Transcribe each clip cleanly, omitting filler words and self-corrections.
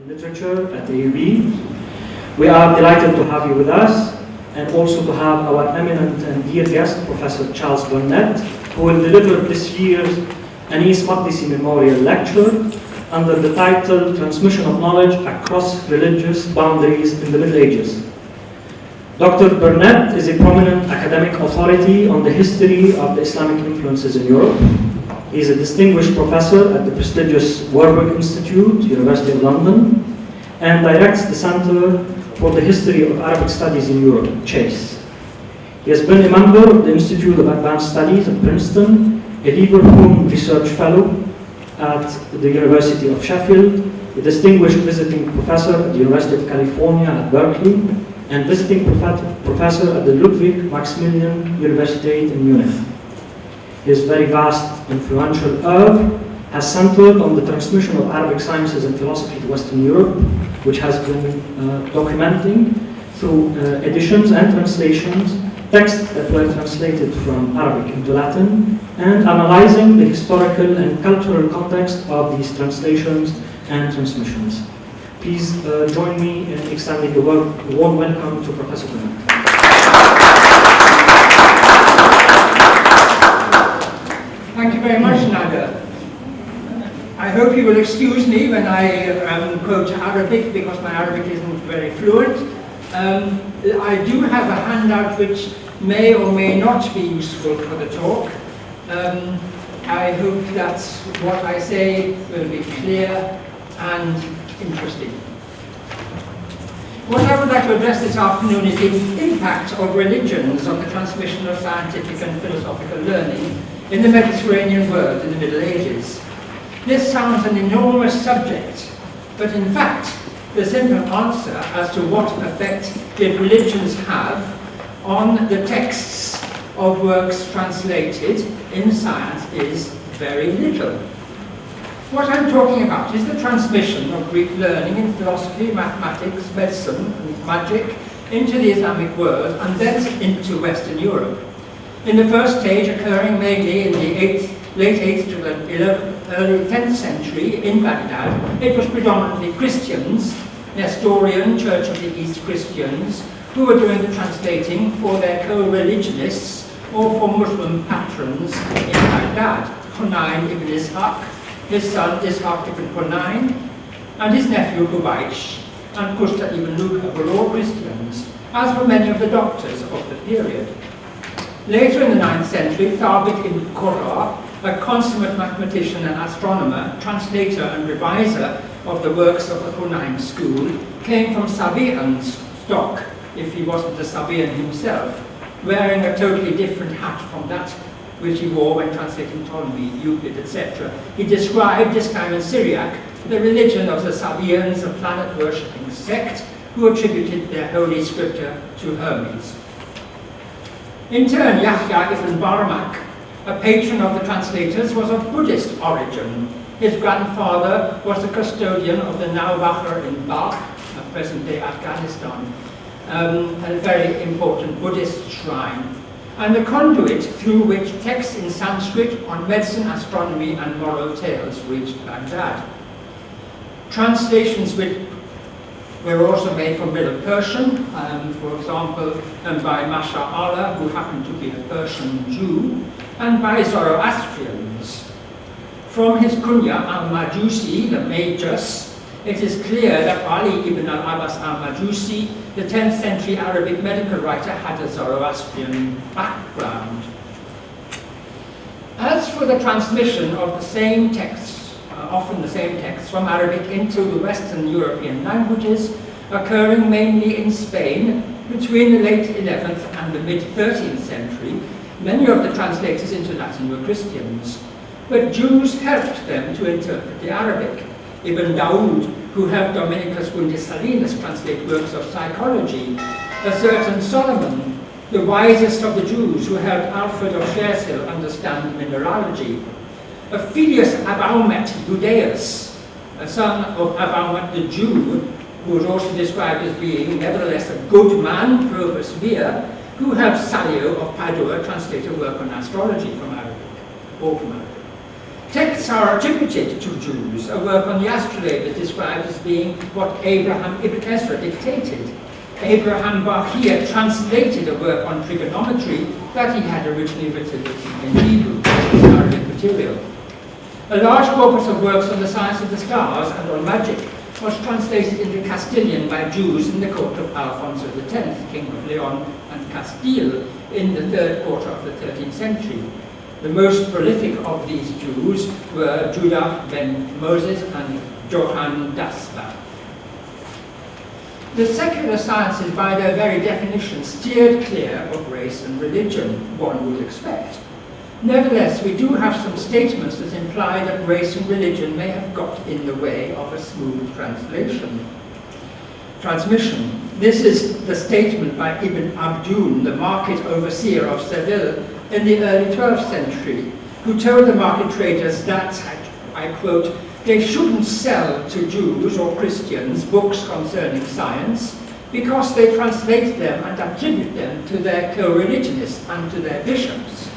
Literature at the UB. We are delighted to have you with us and also to have our eminent and dear guest, Professor Charles Burnett, who will deliver this year's Anis Maqdisi Memorial Lecture under the title Transmission of Knowledge Across Religious Boundaries in the Middle Ages. Dr. Burnett is a prominent academic authority on the history of the Islamic influences in Europe. He is a distinguished professor at the prestigious Warwick Institute, University of London, and directs the Center for the History of Arabic Studies in Europe, CHASE. He has been a member of the Institute of Advanced Studies at Princeton, a Liverpool Research Fellow at the University of Sheffield, a distinguished visiting professor at the University of California at Berkeley, and visiting professor at the Ludwig Maximilian Universität in Munich. His very vast, influential oeuvre has centered on the transmission of Arabic sciences and philosophy to Western Europe, which has been documenting through editions and translations, texts that were translated from Arabic into Latin, and analyzing the historical and cultural context of these translations and transmissions. Please join me in extending a warm welcome to Professor Burnett. Thank you very much, Nader. I hope you will excuse me when I quote Arabic, because my Arabic isn't very fluent. I do have a handout which may or may not be useful for the talk. I hope that what I say will be clear and interesting. What I would like to address this afternoon is the impact of religions on the transmission of scientific and philosophical learning in the Mediterranean world in the Middle Ages. This sounds an enormous subject, but in fact, the simple answer as to what effect did religions have on the texts of works translated in science is very little. What I'm talking about is the transmission of Greek learning in philosophy, mathematics, medicine, and magic into the Islamic world and then into Western Europe. In the first stage, occurring mainly in the late 8th to the early 10th century in Baghdad, it was predominantly Christians, Nestorian Church of the East Christians, who were doing the translating for their co-religionists or for Muslim patrons in Baghdad. Hunayn ibn Ishaq, his son Ishaq ibn Hunayn, and his nephew Hubaish, and Qusta ibn Luqa were all Christians, as were many of the doctors of the period. Later in the 9th century, Thabit ibn Qurra, a consummate mathematician and astronomer, translator and reviser of the works of the Hunayn school, came from Sabi'ans stock, if he wasn't a Sabi'an himself, wearing a totally different hat from that which he wore when translating Ptolemy, Euclid, etc. He described, this time in Syriac, the religion of the Sabi'ans, a planet-worshipping sect who attributed their holy scripture to Hermes. In turn, Yahya ibn Barmak, a patron of the translators, was of Buddhist origin. His grandfather was the custodian of the Nawbakhr in Balkh, present-day Afghanistan, a very important Buddhist shrine, and the conduit through which texts in Sanskrit on medicine, astronomy, and moral tales reached Baghdad. Translations were also made from Middle Persian, for example, by Masha Allah, who happened to be a Persian Jew, and by Zoroastrians. From his kunya al-Majusi, the Magus, it is clear that Ali ibn al-Abbas al-Majusi, the 10th century Arabic medical writer, had a Zoroastrian background. As for the transmission of the same texts, often the same texts from Arabic into the Western European languages, occurring mainly in Spain between the late 11th and the mid-13th century, many of the translators into Latin were Christians, but Jews helped them to interpret the Arabic. Ibn Dawood, who helped Dominicus Gundisalinus translate works of psychology, a certain Solomon, the wisest of the Jews, who helped Alfred of Shersill understand mineralogy, a Phileas Abaumet Judaeus, a son of Abaumet the Jew, who was also described as being nevertheless a good man, Probus Vir, who helped Salio of Padua translate a work on astrology from Arabic, or from Arabic. Texts are attributed to Jews. A work on the astrolabe is described as being what Abraham ibn Ezra dictated. Abraham Barhia translated a work on trigonometry that he had originally written in Hebrew, Arabic material. A large corpus of works on the science of the stars and on magic was translated into Castilian by Jews in the court of Alfonso X, king of Leon and Castile, in the 3rd quarter of the 13th century. The most prolific of these Jews were Judah ben Moses and Johann Dasla. The secular sciences, by their very definition, steered clear of race and religion, one would expect. Nevertheless, we do have some statements that imply that race and religion may have got in the way of a smooth transmission. This is the statement by Ibn Abdun, the market overseer of Seville in the early 12th century, who told the market traders that, I quote, they shouldn't sell to Jews or Christians books concerning science because they translate them and attribute them to their co-religionists and to their bishops.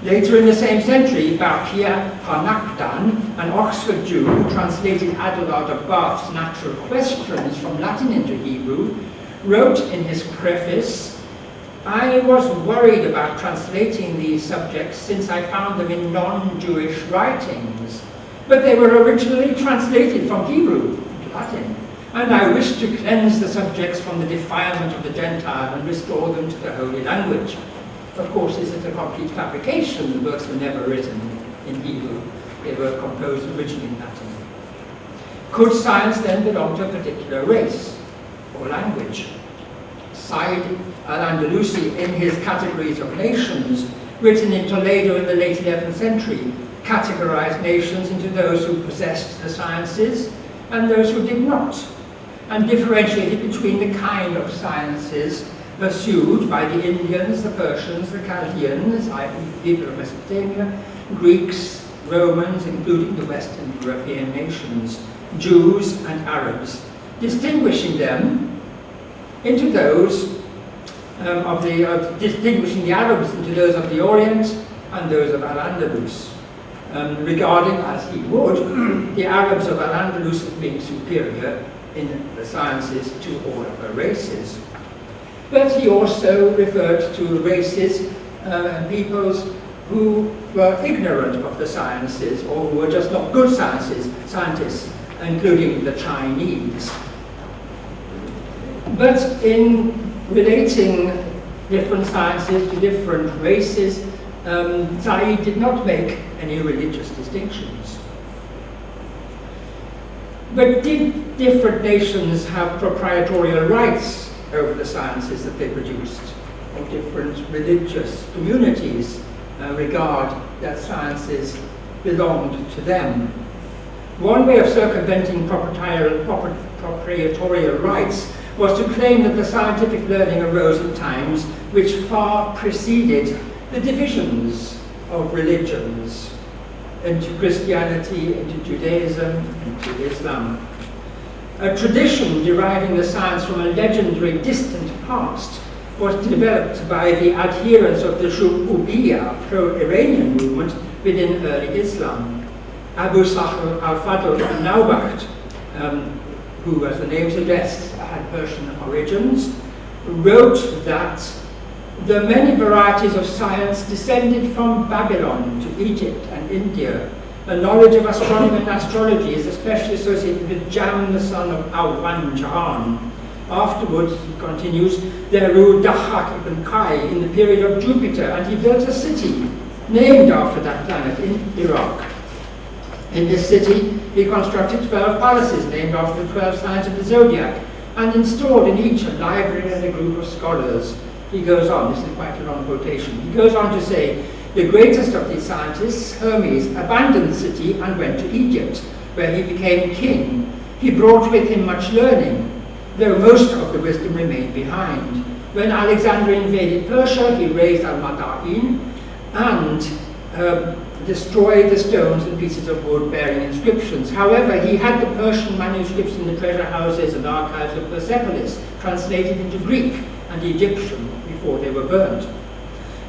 Later in the same century, Barhia Hanakdan, an Oxford Jew who translated Adelard of Bath's Natural Questions from Latin into Hebrew, wrote in his preface, I was worried about translating these subjects since I found them in non-Jewish writings, but they were originally translated from Hebrew into Latin, and I wished to cleanse the subjects from the defilement of the Gentile and restore them to the holy language. Of course, this is a complete fabrication. The works were never written in Hebrew. They were composed originally in Latin. Could science then belong to a particular race or language? Said al-Andalusi, in his Categories of Nations, written in Toledo in the late 11th century, categorized nations into those who possessed the sciences and those who did not, and differentiated between the kind of sciences pursued by the Indians, the Persians, the Chaldeans, i.e. people of Mesopotamia, Greeks, Romans, including the Western European nations, Jews and Arabs, distinguishing them into those distinguishing the Arabs into those of the Orient and those of Al-Andalus, regarding, as he would, the Arabs of Al-Andalus as being superior in the sciences to all other races. But he also referred to races and peoples who were ignorant of the sciences or who were just not good scientists, including the Chinese. But in relating different sciences to different races, Said did not make any religious distinctions. But did different nations have proprietorial rights over the sciences that they produced, or different religious communities regard that sciences belonged to them? One way of circumventing proprietorial rights was to claim that the scientific learning arose in times which far preceded the divisions of religions into Christianity, into Judaism, into Islam. A tradition deriving the science from a legendary distant past was developed by the adherents of the Shububiyya, pro-Iranian movement within early Islam. Abu Sahl al-Fadl al-Naubacht, who, as the name suggests, had Persian origins, wrote that the many varieties of science descended from Babylon to Egypt and India. A knowledge of astronomy and astrology is especially associated with Jam, the son of Awan Jahan. Afterwards, he continues, there ruled Dahak ibn Qai in the period of Jupiter, and he built a city named after that planet in Iraq. In this city, he constructed 12 palaces named after the 12 signs of the zodiac, and installed in each a library and a group of scholars. He goes on, this is quite a long quotation, he goes on to say, the greatest of these scientists, Hermes, abandoned the city and went to Egypt, where he became king. He brought with him much learning, though most of the wisdom remained behind. When Alexander invaded Persia, he raised Al-Madain and destroyed the stones and pieces of wood bearing inscriptions. However, he had the Persian manuscripts in the treasure houses and archives of Persepolis translated into Greek and Egyptian before they were burnt.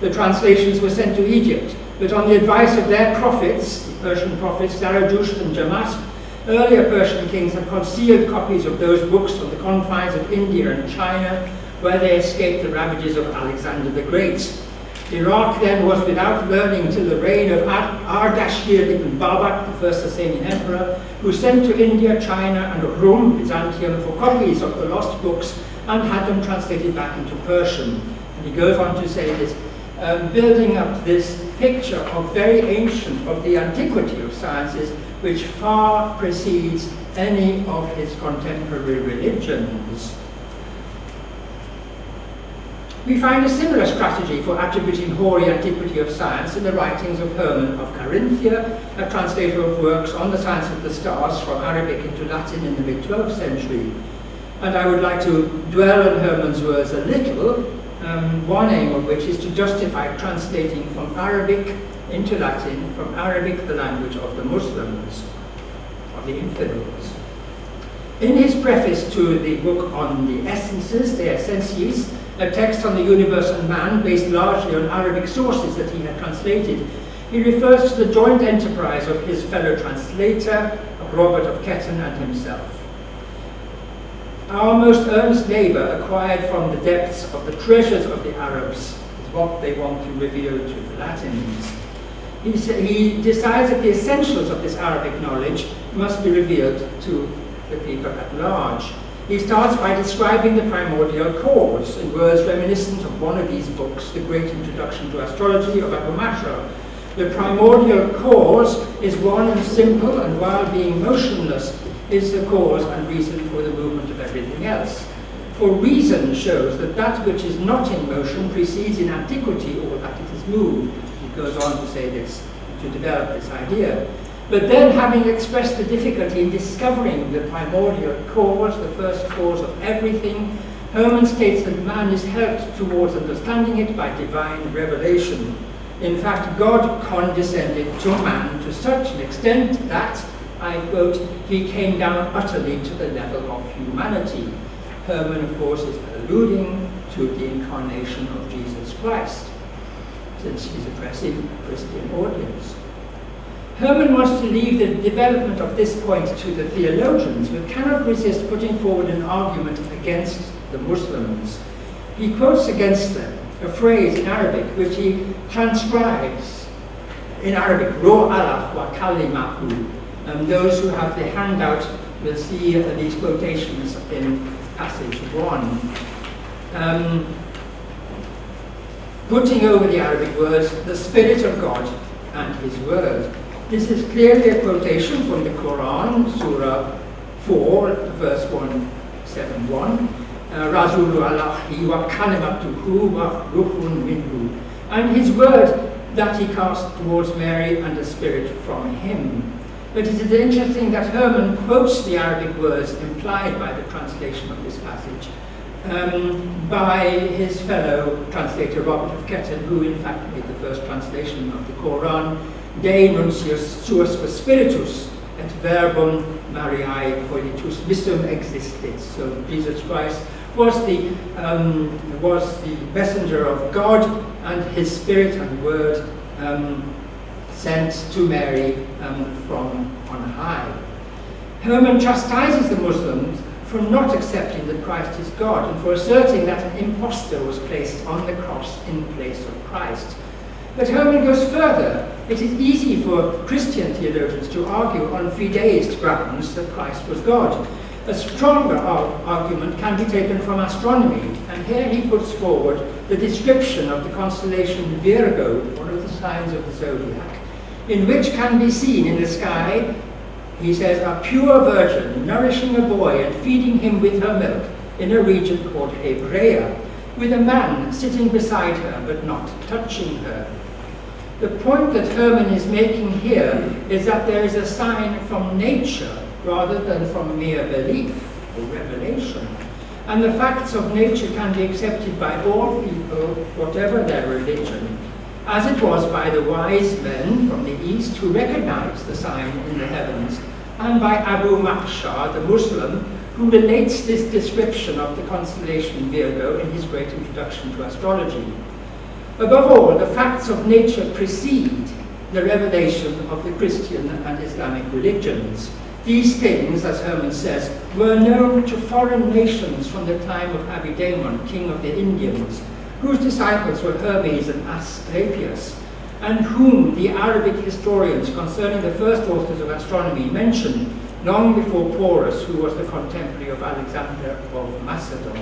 The translations were sent to Egypt, but on the advice of their prophets, the Persian prophets Zarathustra and Damask, earlier Persian kings had concealed copies of those books on the confines of India and China, where they escaped the ravages of Alexander the Great. Iraq then was without learning till the reign of Ardashir ibn Babak, the first Sasanian emperor, who sent to India, China, and Rum, Byzantium, for copies of the lost books and had them translated back into Persian. And he goes on to say this, building up this picture of very ancient, of the antiquity of sciences, which far precedes any of his contemporary religions. We find a similar strategy for attributing hoary antiquity of science in the writings of Herman of Carinthia, a translator of works on the science of the stars from Arabic into Latin in the mid-12th century. And I would like to dwell on Herman's words a little, one aim of which is to justify translating from Arabic into Latin, from Arabic the language of the Muslims, of the infidels. In his preface to the book on the essences, De Essenties, a text on the universe and man based largely on Arabic sources that he had translated, he refers to the joint enterprise of his fellow translator, Robert of Ketton, and himself. Our most earnest labour acquired from the depths of the treasures of the Arabs is what they want to reveal to the Latins. He decides that the essentials of this Arabic knowledge must be revealed to the people at large. He starts by describing the primordial cause in words reminiscent of one of these books, The Great Introduction to Astrology of Abu Mashra. The primordial cause is one and simple, and while being motionless, is the cause and reason for the movement of everything else. For reason shows that that which is not in motion precedes in antiquity all that it is moved. He goes on to say this, to develop this idea. But then, having expressed the difficulty in discovering the primordial cause, the first cause of everything, Herman states that man is helped towards understanding it by divine revelation. In fact, God condescended to man to such an extent that, I quote, he came down utterly to the level of humanity. Herman, of course, is alluding to the incarnation of Jesus Christ, since he's addressing a Christian audience. Herman wants to leave the development of this point to the theologians, but cannot resist putting forward an argument against the Muslims. He quotes against them a phrase in Arabic which he transcribes in Arabic, Ro Allah wa kalimahu. Those who have the handout will see these quotations in passage 1. Putting over the Arabic words, the Spirit of God and His Word. This is clearly a quotation from the Quran, Surah 4, verse 171. Razulu Allahi wa kalimatuhu wa ruhun minhu. And His Word that He cast towards Mary and the Spirit from Him. But it is interesting that Herman quotes the Arabic words implied by the translation of this passage by his fellow translator Robert of Ketton, who in fact made the first translation of the Quran, De nuncius suus spiritus et verbum Mariae colitus missum existit. So Jesus Christ was the messenger of God, and His Spirit and Word sent to Mary from on high. Herman chastises the Muslims for not accepting that Christ is God and for asserting that an impostor was placed on the cross in place of Christ. But Herman goes further. It is easy for Christian theologians to argue on fideist grounds that Christ was God. A stronger argument can be taken from astronomy, and here he puts forward the description of the constellation Virgo, one of the signs of the zodiac, in which can be seen in the sky, he says, a pure virgin nourishing a boy and feeding him with her milk in a region called Hebrea, with a man sitting beside her but not touching her. The point that Herman is making here is that there is a sign from nature rather than from mere belief or revelation. And the facts of nature can be accepted by all people, whatever their religion, as it was by the wise men from the East who recognized the sign in the heavens, and by Abu Maqshar, the Muslim, who relates this description of the constellation Virgo in his great introduction to astrology. Above all, the facts of nature precede the revelation of the Christian and Islamic religions. These things, as Harran says, were known to foreign nations from the time of Abidamon, king of the Indians, whose disciples were Hermes and Asclepius, and whom the Arabic historians concerning the first authors of astronomy mentioned long before Porus, who was the contemporary of Alexander of Macedon.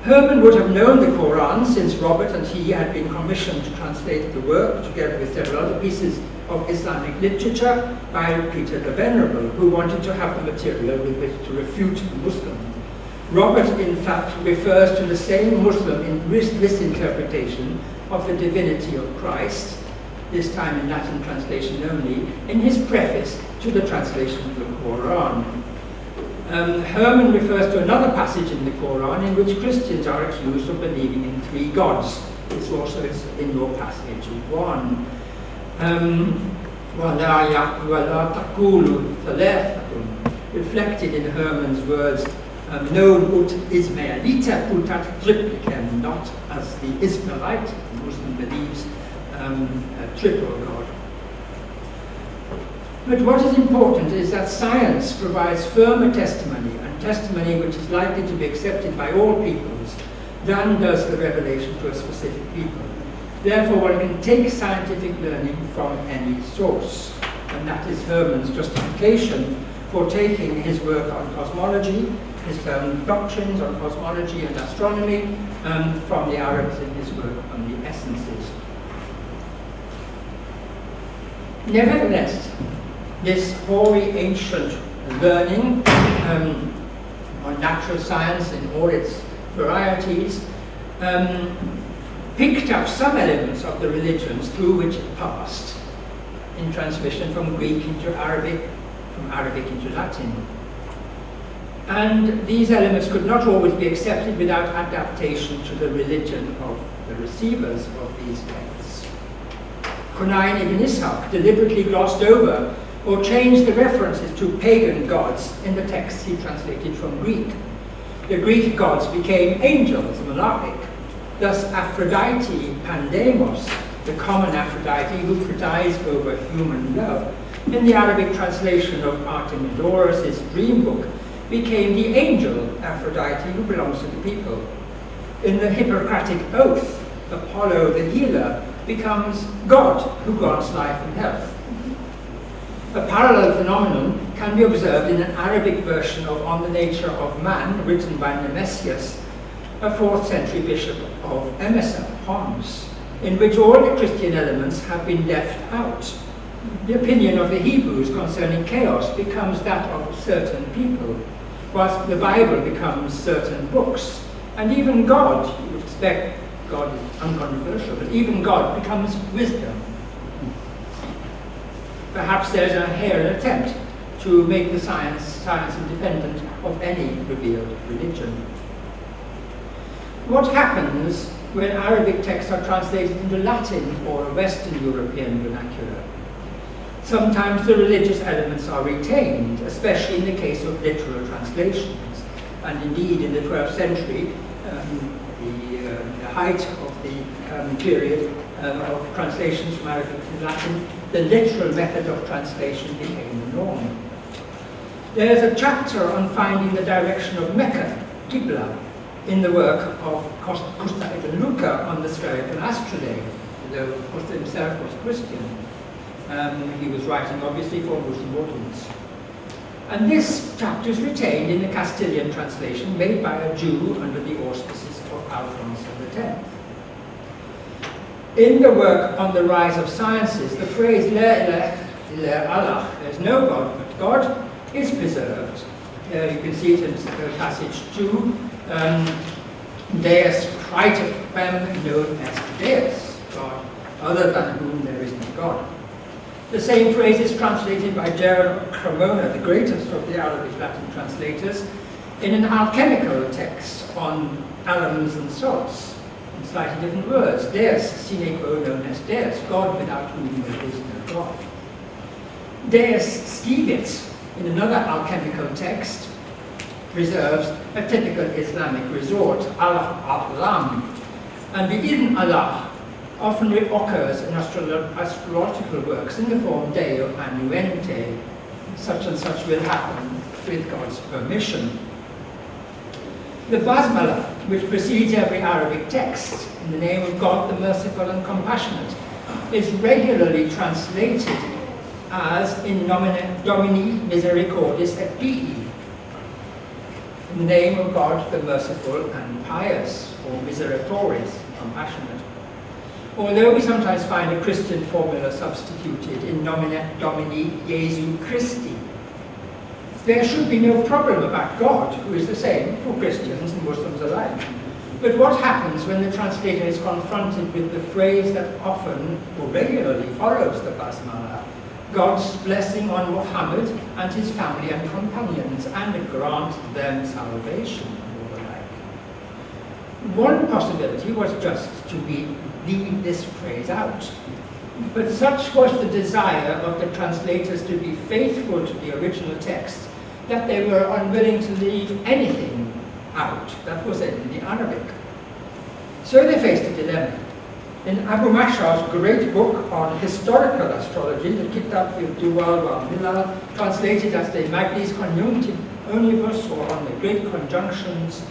Harran would have known the Quran, since Robert and he had been commissioned to translate the work, together with several other pieces of Islamic literature, by Peter the Venerable, who wanted to have the material with which to refute the Muslim. Robert, in fact, refers to the same Muslim in this interpretation of the divinity of Christ, this time in Latin translation only, in his preface to the translation of the Quran. Harran refers to another passage in the Quran in which Christians are accused of believing in 3 gods. This also is in your passage 1. Reflected in Herman's words, non ut Ismaelita putat triplicem, not as the Ismailite, the Muslim believes, a triple God. But what is important is that science provides firmer testimony, and testimony which is likely to be accepted by all peoples, than does the revelation to a specific people. Therefore, one can take scientific learning from any source, and that is Herman's justification for taking his work on cosmology, his own doctrines on cosmology and astronomy, from the Arabs in his work on the essences. Nevertheless, this hoary ancient learning on natural science in all its varieties picked up some elements of the religions through which it passed in transmission from Greek into Arabic, from Arabic into Latin. And these elements could not always be accepted without adaptation to the religion of the receivers of these texts. Hunayn ibn Ishaq deliberately glossed over or changed the references to pagan gods in the texts he translated from Greek. The Greek gods became angels, malaic. Thus Aphrodite, Pandemos, the common Aphrodite who presides over human love, in the Arabic translation of Artemidorus' dream book, became the angel Aphrodite who belongs to the people. In the Hippocratic oath, Apollo the healer becomes God who grants life and health. A parallel phenomenon can be observed in an Arabic version of On the Nature of Man, written by Nemesius, a 4th century bishop of Emesa, Homs, in which all the Christian elements have been left out. The opinion of the Hebrews concerning chaos becomes that of certain people, whilst the Bible becomes certain books. And even God, you would expect God is uncontroversial, but even God becomes wisdom. Perhaps there's a here attempt to make the science independent of any revealed religion. What happens when Arabic texts are translated into Latin or Western European vernacular? Sometimes the religious elements are retained, especially in the case of literal translations. And indeed, in the 12th century, the height of the period of translations from Arabic to Latin, the literal method of translation became the norm. There is a chapter on finding the direction of Mecca, Qibla, in the work of Qusta ibn Luqa on the spherical astrolabe, though Qusta himself was Christian. He was writing obviously for a Muslim audience. And this chapter is retained in the Castilian translation made by a Jew under the auspices of Alfonso X. In the work on the rise of sciences, the phrase La ilaha illa Allah, there's no God but God, is preserved. You can see it in passage 2. Deus praeter known as Deus, God, other than whom there is no God. The same phrase is translated by Gerard Cremona, the greatest of the Arabic Latin translators, in an alchemical text on alums and salts, in slightly different words. Deus sine quo known as Deus, God without whom there is no God. Deus scivit, in another alchemical text, preserves a typical Islamic resort, Allah A'lam, and the Ibn Allah often occurs in astrological works in the form Deo annuente, such and such will happen with God's permission. The basmala, which precedes every Arabic text, in the name of God the merciful and compassionate, is regularly translated as in nomine Domini Misericordis et Pii, in the name of God the merciful and pious, or Misericordis, compassionate. Although we sometimes find a Christian formula substituted in nomine Domini Jesu Christi, there should be no problem about God, who is the same for Christians and Muslims alike. But what happens when the translator is confronted with the phrase that often or regularly follows the basmala, God's blessing on Muhammad and his family and companions, and grant them salvation, or the like? One possibility was just to leave this phrase out. But such was the desire of the translators to be faithful to the original text that they were unwilling to leave anything out that was in the Arabic. So they faced a dilemma. In Abu Mash'ar's great book on historical astrology, the Kitab fil Duwal wal Milal, translated as the Magnis Conjunctive Omnibus, or on the Great Conjunctions,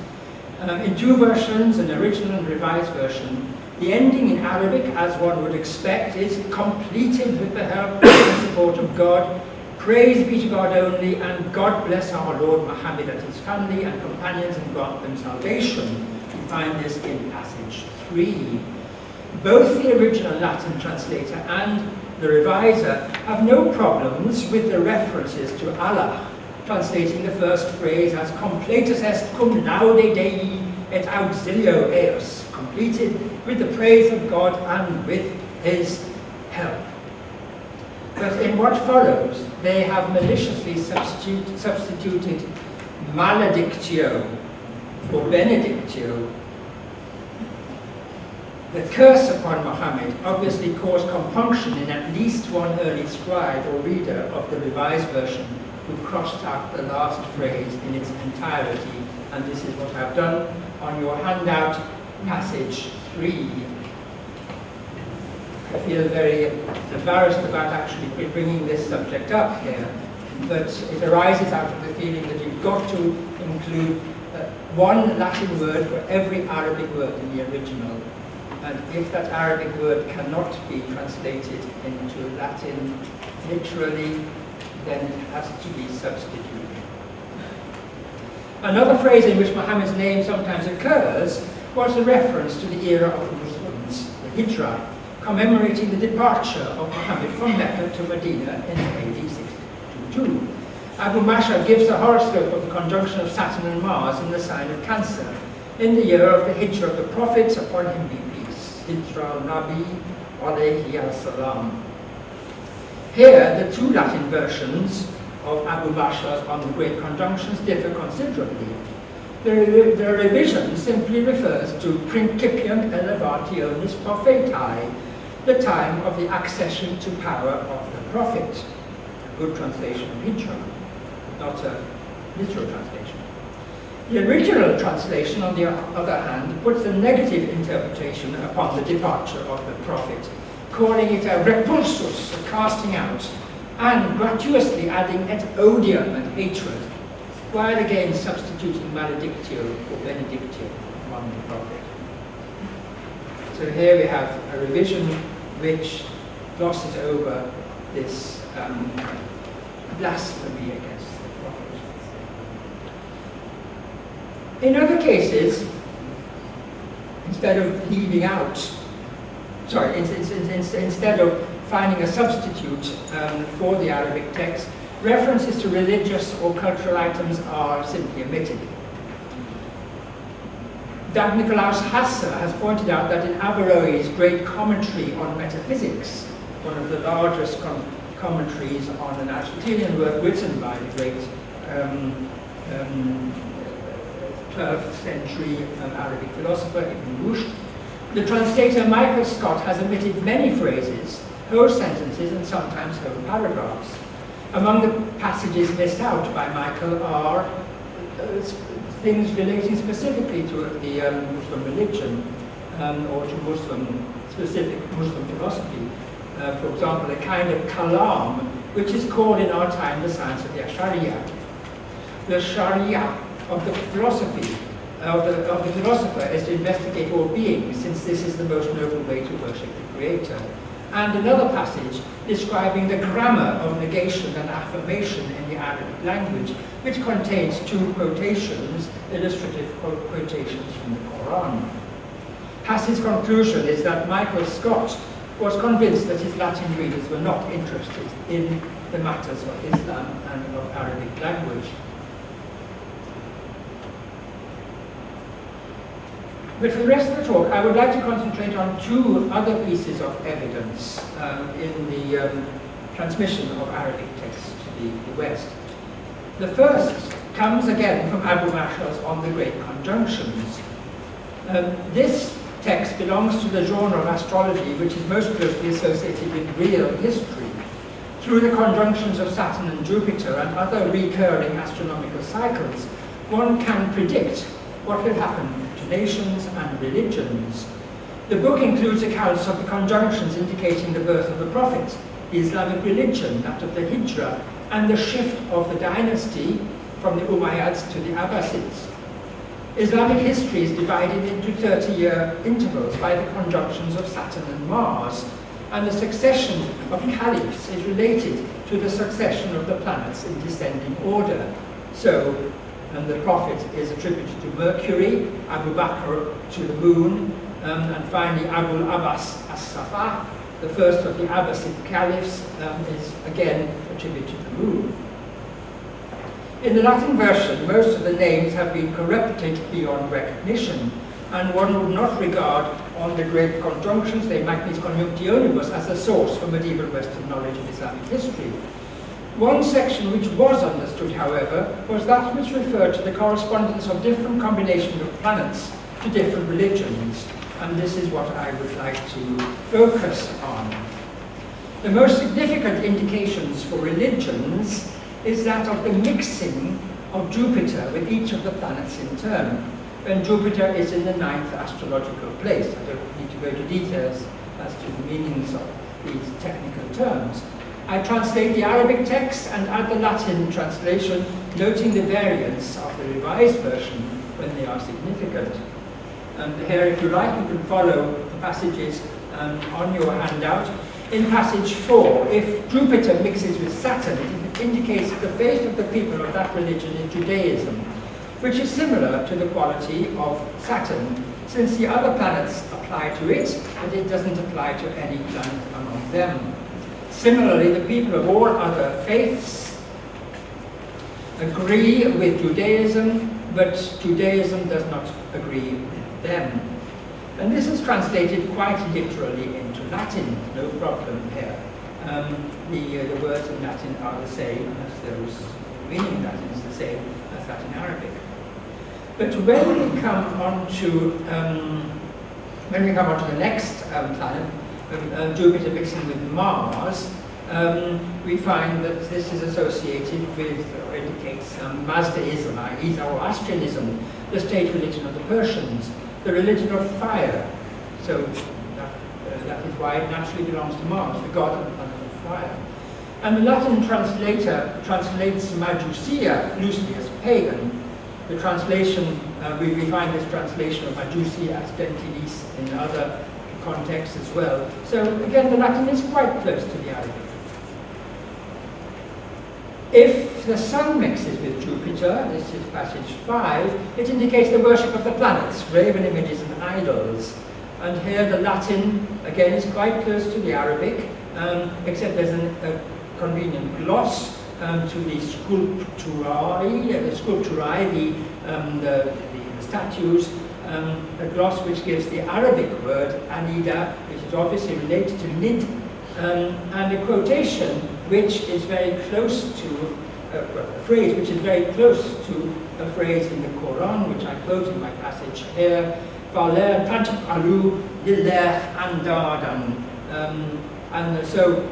in two versions, an original and revised version, the ending in Arabic, as one would expect, is completed with the help and support of God. Praise be to God only, and God bless our Lord Muhammad and his family and companions and grant them salvation. We find this in passage 3. Both the original Latin translator and the reviser have no problems with the references to Allah, translating the first phrase as completus est cum laude Dei et auxilio eos, completed with the praise of God and with his help. But in what follows, they have maliciously substituted maledictio for benedictio. The curse upon Muhammad obviously caused compunction in at least one early scribe or reader of the revised version who crossed out the last phrase in its entirety, and this is what I've done on your handout, passage 3. I feel very embarrassed about actually bringing this subject up here, but it arises out of the feeling that you've got to include one Latin word for every Arabic word in the original. And if that Arabic word cannot be translated into Latin literally, then it has to be substituted. Another phrase in which Muhammad's name sometimes occurs was a reference to the era of the Muslims, the Hijrah, commemorating the departure of Muhammad from Mecca to Medina in AD 622. Abu Mash'ar gives the horoscope of the conjunction of Saturn and Mars in the sign of Cancer, in the year of the Hijrah of the prophets, upon him be peace, Hijrah al-Nabi alayhi as-salam. Here, the two Latin versions of Abu Mash'ar's on the Great Conjunctions differ considerably. The revision simply refers to Principium Elevationis Prophetae, the time of the accession to power of the prophet. A good translation of Hijrah, not a literal translation. The original translation, on the other hand, puts a negative interpretation upon the departure of the prophet, calling it a repulsus, a casting out, and gratuitously adding et odium and hatred, while again substituting maledictio for benedictio among the prophet. So here we have a revision which glosses over this blasphemy against the prophet. In other cases, instead of leaving out, instead of finding a substitute for the Arabic text, references to religious or cultural items are simply omitted. Dag Nicolaus Hasse has pointed out that in Averroes' great commentary on metaphysics, one of the largest commentaries on an Aristotelian work written by the great 12th century Arabic philosopher Ibn Rushd, the translator Michael Scott has omitted many phrases, whole sentences, and sometimes whole paragraphs. Among the passages missed out by Michael are things relating specifically to the Muslim religion or to Muslim specific Muslim philosophy. For example, a kind of kalam, which is called in our time the science of the Sharia. The Sharia of the philosophy, of the philosopher is to investigate all beings, since this is the most noble way to worship the Creator. And another passage describing the grammar of negation and affirmation in the Arabic language, which contains two quotations, illustrative quotations from the Quran. Hass's conclusion is that Michael Scott was convinced that his Latin readers were not interested in the matters of Islam and of Arabic language. But for the rest of the talk, I would like to concentrate on two other pieces of evidence in the transmission of Arabic texts to the West. The first comes again from Abu Mash'al's On the Great Conjunctions. This text belongs to the genre of astrology which is most closely associated with real history. Through the conjunctions of Saturn and Jupiter and other recurring astronomical cycles, one can predict what will happen to nations and religions. The book includes accounts of the conjunctions indicating the birth of the Prophet, the Islamic religion, that of the Hijra, and the shift of the dynasty from the Umayyads to the Abbasids. Islamic history is divided into 30-year intervals by the conjunctions of Saturn and Mars, and the succession of caliphs is related to the succession of the planets in descending order. So, the Prophet is attributed to Mercury, Abu Bakr to the moon, and finally Abu Abbas as-Safa, the first of the Abbasid caliphs, is again attributed to the moon. In the Latin version, most of the names have been corrupted beyond recognition, and one would not regard On the Great Conjunctions, De Magnis Conjunctionibus, as a source for medieval Western knowledge of Islamic history. One section which was understood, however, was that which referred to the correspondence of different combinations of planets to different religions, and this is what I would like to focus on. The most significant indications for religions is that of the mixing of Jupiter with each of the planets in turn, when Jupiter is in the 9th astrological place. I don't need to go into details as to the meanings of these technical terms. I translate the Arabic text and add the Latin translation, noting the variants of the revised version when they are significant. And here, if you like, you can follow the passages on your handout. In passage 4, if Jupiter mixes with Saturn, it indicates that the faith of the people of that religion is Judaism, which is similar to the quality of Saturn, since the other planets apply to it, but it doesn't apply to any planet among them. Similarly, the people of all other faiths agree with Judaism, but Judaism does not agree with them. And this is translated quite literally into Latin, no problem here. The words in Latin are the same as those, meaning in Latin is the same as that in Arabic. But when we come on to the next planet, Jupiter mixing with Mars, we find that this is associated with, or indicates Mazdaism, i.e. Zoroastrianism, the state religion of the Persians, the religion of fire. So that is why it naturally belongs to Mars, the god of the planet of fire. And the Latin translator translates Majusia loosely as pagan. The translation, we find this translation of Majusi as Gentilis in other contexts as well. So again, the Latin is quite close to the Arabic. If the sun mixes with Jupiter, this is passage 5, it indicates the worship of the planets, graven images and idols. And here the Latin, again, is quite close to the Arabic, except there's a convenient gloss to the sculpturae, the statues, a gloss which gives the Arabic word anida, which is obviously related to nid, and a quotation which is very close to, a phrase which is very close to a phrase in the Quran, which I quote in my passage here, فَلَا تَجْعَلُوا لِلَّهِ أَنْدَادًا. And so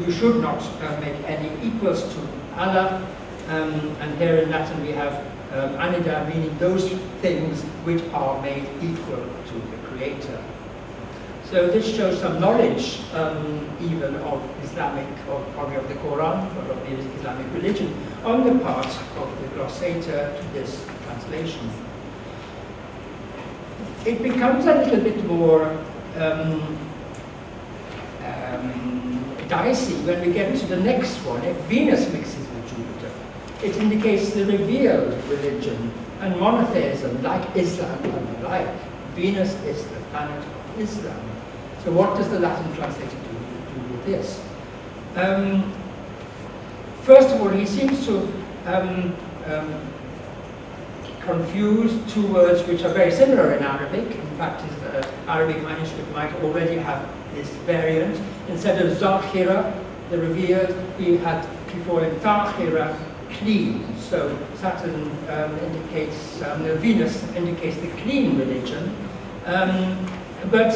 you should not make any equals to Allah. And here in Latin we have anida, meaning those things which are made equal to the Creator. So this shows some knowledge even of Islamic, or probably of the Quran, or of the Islamic religion, on the part of the glossator to this translation. It becomes a little bit more dicey when we get to the next one. If Venus mixes with Jupiter, it indicates the revealed religion and monotheism, like Islam and the like. Venus is the planet of Islam. So what does the Latin translator do with this? First of all, he seems to confuse two words which are very similar in Arabic. In fact, his Arabic manuscript might already have this variant. Instead of Zahira, the revealed, we had before him Tahira, clean. So Saturn indicates, Venus indicates the clean religion. But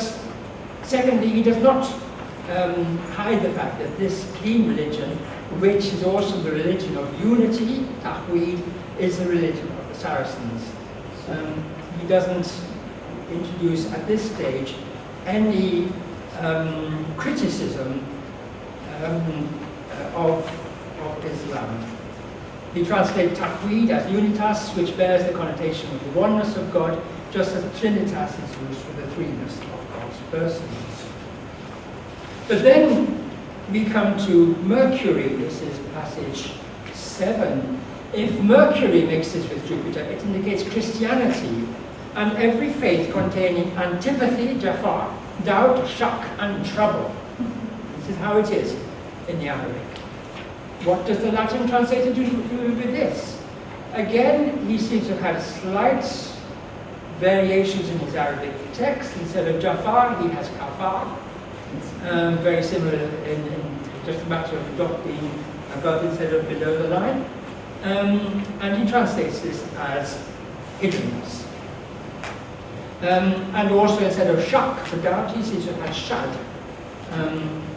secondly, he does not hide the fact that this clean religion, which is also the religion of unity, Tawhid, is the religion of the Saracens. He doesn't introduce at this stage any criticism of Islam. He translates Tawhid as unitas, which bears the connotation of the oneness of God, just as trinitas is used for the threeness of God's persons. But then we come to Mercury. This is passage 7. If Mercury mixes with Jupiter, it indicates Christianity and every faith containing antipathy, jafar, doubt, shock, and trouble. This is how it is in the Arabic. What does the Latin translator do with this? Again, he seems to have slight variations in his Arabic text. Instead of jafar, he has kafar. Very similar in just a matter of the dot being above instead of below the line. And he translates this as hiddenness. And also instead of shak for doubt, he seems to have shad,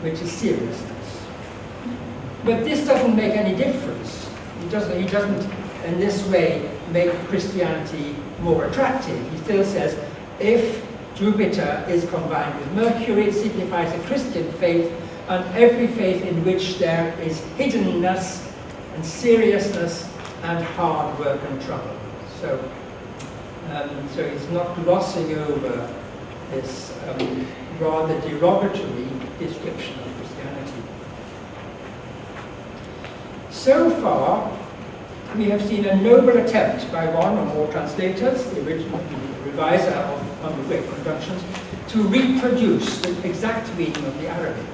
which is seriousness. But this doesn't make any difference. He doesn't in this way make Christianity more attractive. He still says, if Jupiter is combined with Mercury, it signifies a Christian faith, and every faith in which there is hiddenness and seriousness and hard work and trouble. So he's not glossing over this rather derogatory description of Christianity. So far, we have seen a noble attempt by one or more translators, the original reviser of one of the great conjunctions, to reproduce the exact meaning of the Arabic.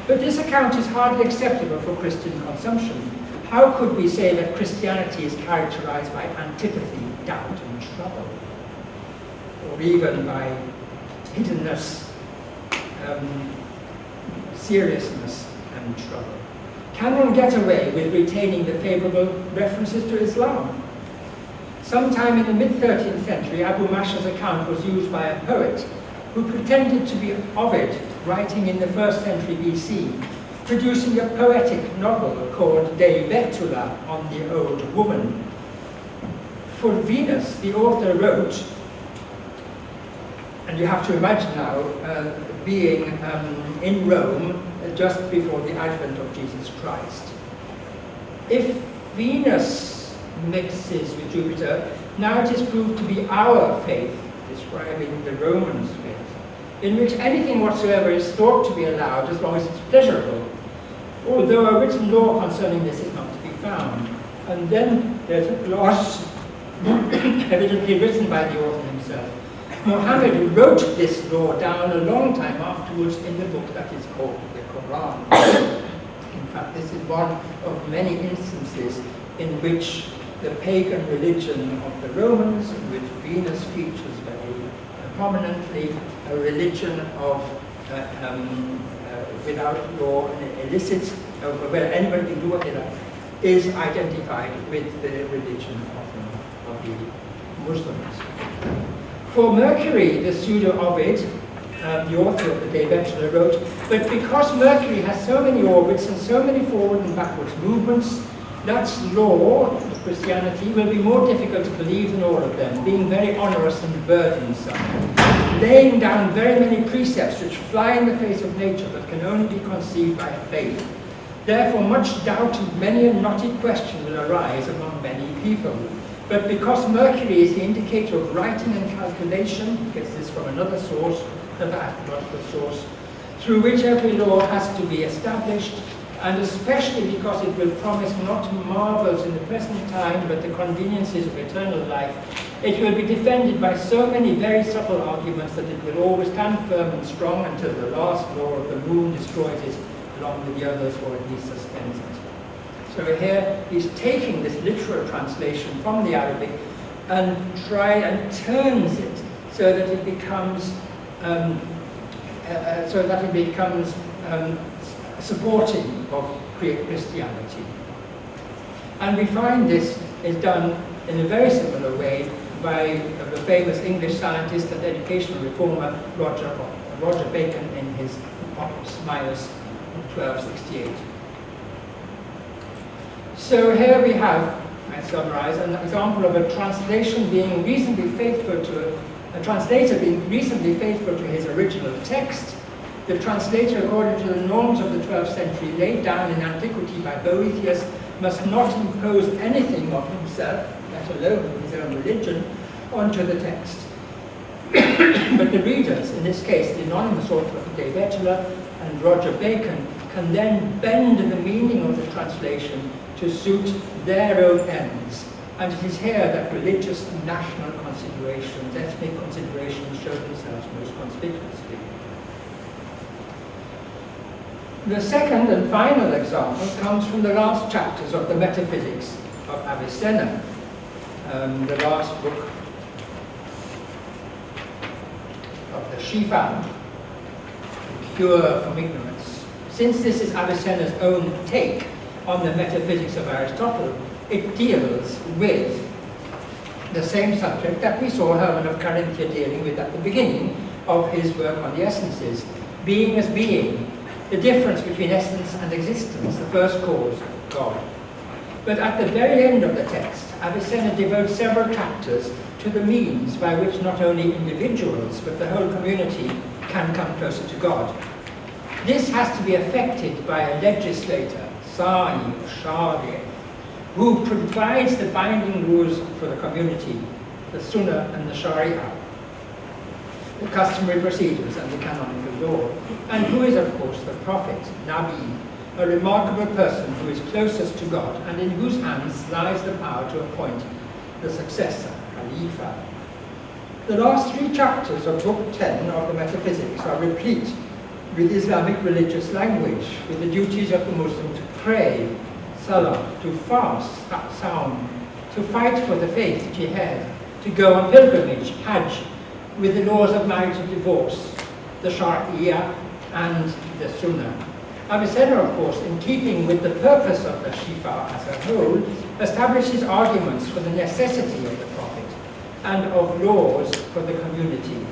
But this account is hardly acceptable for Christian consumption. How could we say that Christianity is characterized by antipathy, doubt, and trouble? Or even by hiddenness, seriousness, and trouble? Can one get away with retaining the favorable references to Islam? Sometime in the mid-13th century, Abu Masha's account was used by a poet who pretended to be Ovid, writing in the 1st century BC, producing a poetic novel called De Vetula, on the old woman. For Venus, the author wrote, and you have to imagine now, being in Rome just before the advent of Jesus Christ. If Venus mixes with Jupiter, now it is proved to be our faith, describing the Romans' faith, in which anything whatsoever is thought to be allowed as long as it's pleasurable, although a written law concerning this is not to be found. And then there's a gloss, evidently written by the author himself. Muhammad wrote this law down a long time afterwards in the book that is called the Quran. In fact, this is one of many instances in which the pagan religion of the Romans, in which Venus features very prominently, a religion of without law and illicit, where anybody can do what they like, is identified with the religion of the Muslims. For Mercury, the pseudo-Ovid, the author of the De Vetula, wrote, but because Mercury has so many orbits and so many forward and backwards movements, that law of Christianity will be more difficult to believe than all of them, being very onerous and burdensome. laying down very many precepts which fly in the face of nature but can only be conceived by faith. Therefore, much doubt and many a knotty question will arise among many people. But because Mercury is the indicator of writing and calculation, he gets this from another source, another astrological source, through which every law has to be established, and especially because it will promise not marvels in the present time, but the conveniences of eternal life, it will be defended by so many very subtle arguments that it will always stand firm and strong until the last law of the moon destroys it, along with the others, or at least suspends it. So here he's taking this literal translation from the Arabic and turns it so that it becomes supporting of Christianity. And we find this is done in a very similar way by the famous English scientist and educational reformer Roger Bacon in his Opus Maius of 1268. So here we have, I summarize, an example of a translation being reasonably faithful to a translator being reasonably faithful to his original text. The translator, according to the norms of the 12th century laid down in antiquity by Boethius, must not impose anything of himself, let alone his own religion, onto the text. But the readers, in this case the anonymous author of De Vetula and Roger Bacon, can then bend the meaning of the translation to suit their own ends. And it is here that religious and national considerations, ethnic considerations, show themselves most conspicuously. The second and final example comes from the last chapters of the Metaphysics of Avicenna, the last book of the Shifa, Cure from Ignorance. Since this is Avicenna's own take on the metaphysics of Aristotle, it deals with the same subject that we saw Hermann of Carinthia dealing with at the beginning of his work on the essences, being as being, the difference between essence and existence, the first cause, God. But at the very end of the text, Avicenna devotes several chapters to the means by which not only individuals, but the whole community can come closer to God. This has to be effected by a legislator, Sani or Shari, who provides the binding rules for the community, the Sunnah and the Sharia, the customary procedures and the canonical law, and who is, of course, the prophet, Nabi, a remarkable person who is closest to God and in whose hands lies the power to appoint the successor, Khalifa. The last three chapters of Book 10 of the Metaphysics are replete with Islamic religious language, with the duties of the Muslim to pray, salah, to fast, saum, to fight for the faith, jihad, to go on pilgrimage, hajj, with the laws of marriage and divorce, the Sharia and the Sunnah. Avicenna, of course, in keeping with the purpose of the Shifa as a whole, establishes arguments for the necessity of the prophet and of laws for the community.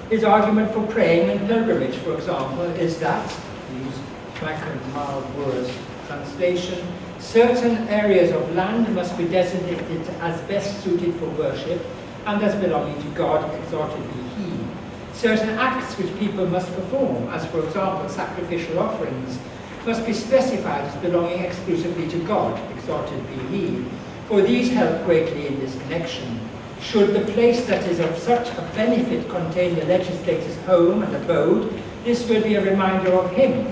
His argument for praying and pilgrimage, for example, is that, to use Schmacker and Marlborough's translation, certain areas of land must be designated as best suited for worship and as belonging to God, exalted be He. Certain acts which people must perform, as for example sacrificial offerings, must be specified as belonging exclusively to God, exalted be He, for these help greatly in this connection. Should the place that is of such a benefit contain the legislator's home and abode, this will be a reminder of him.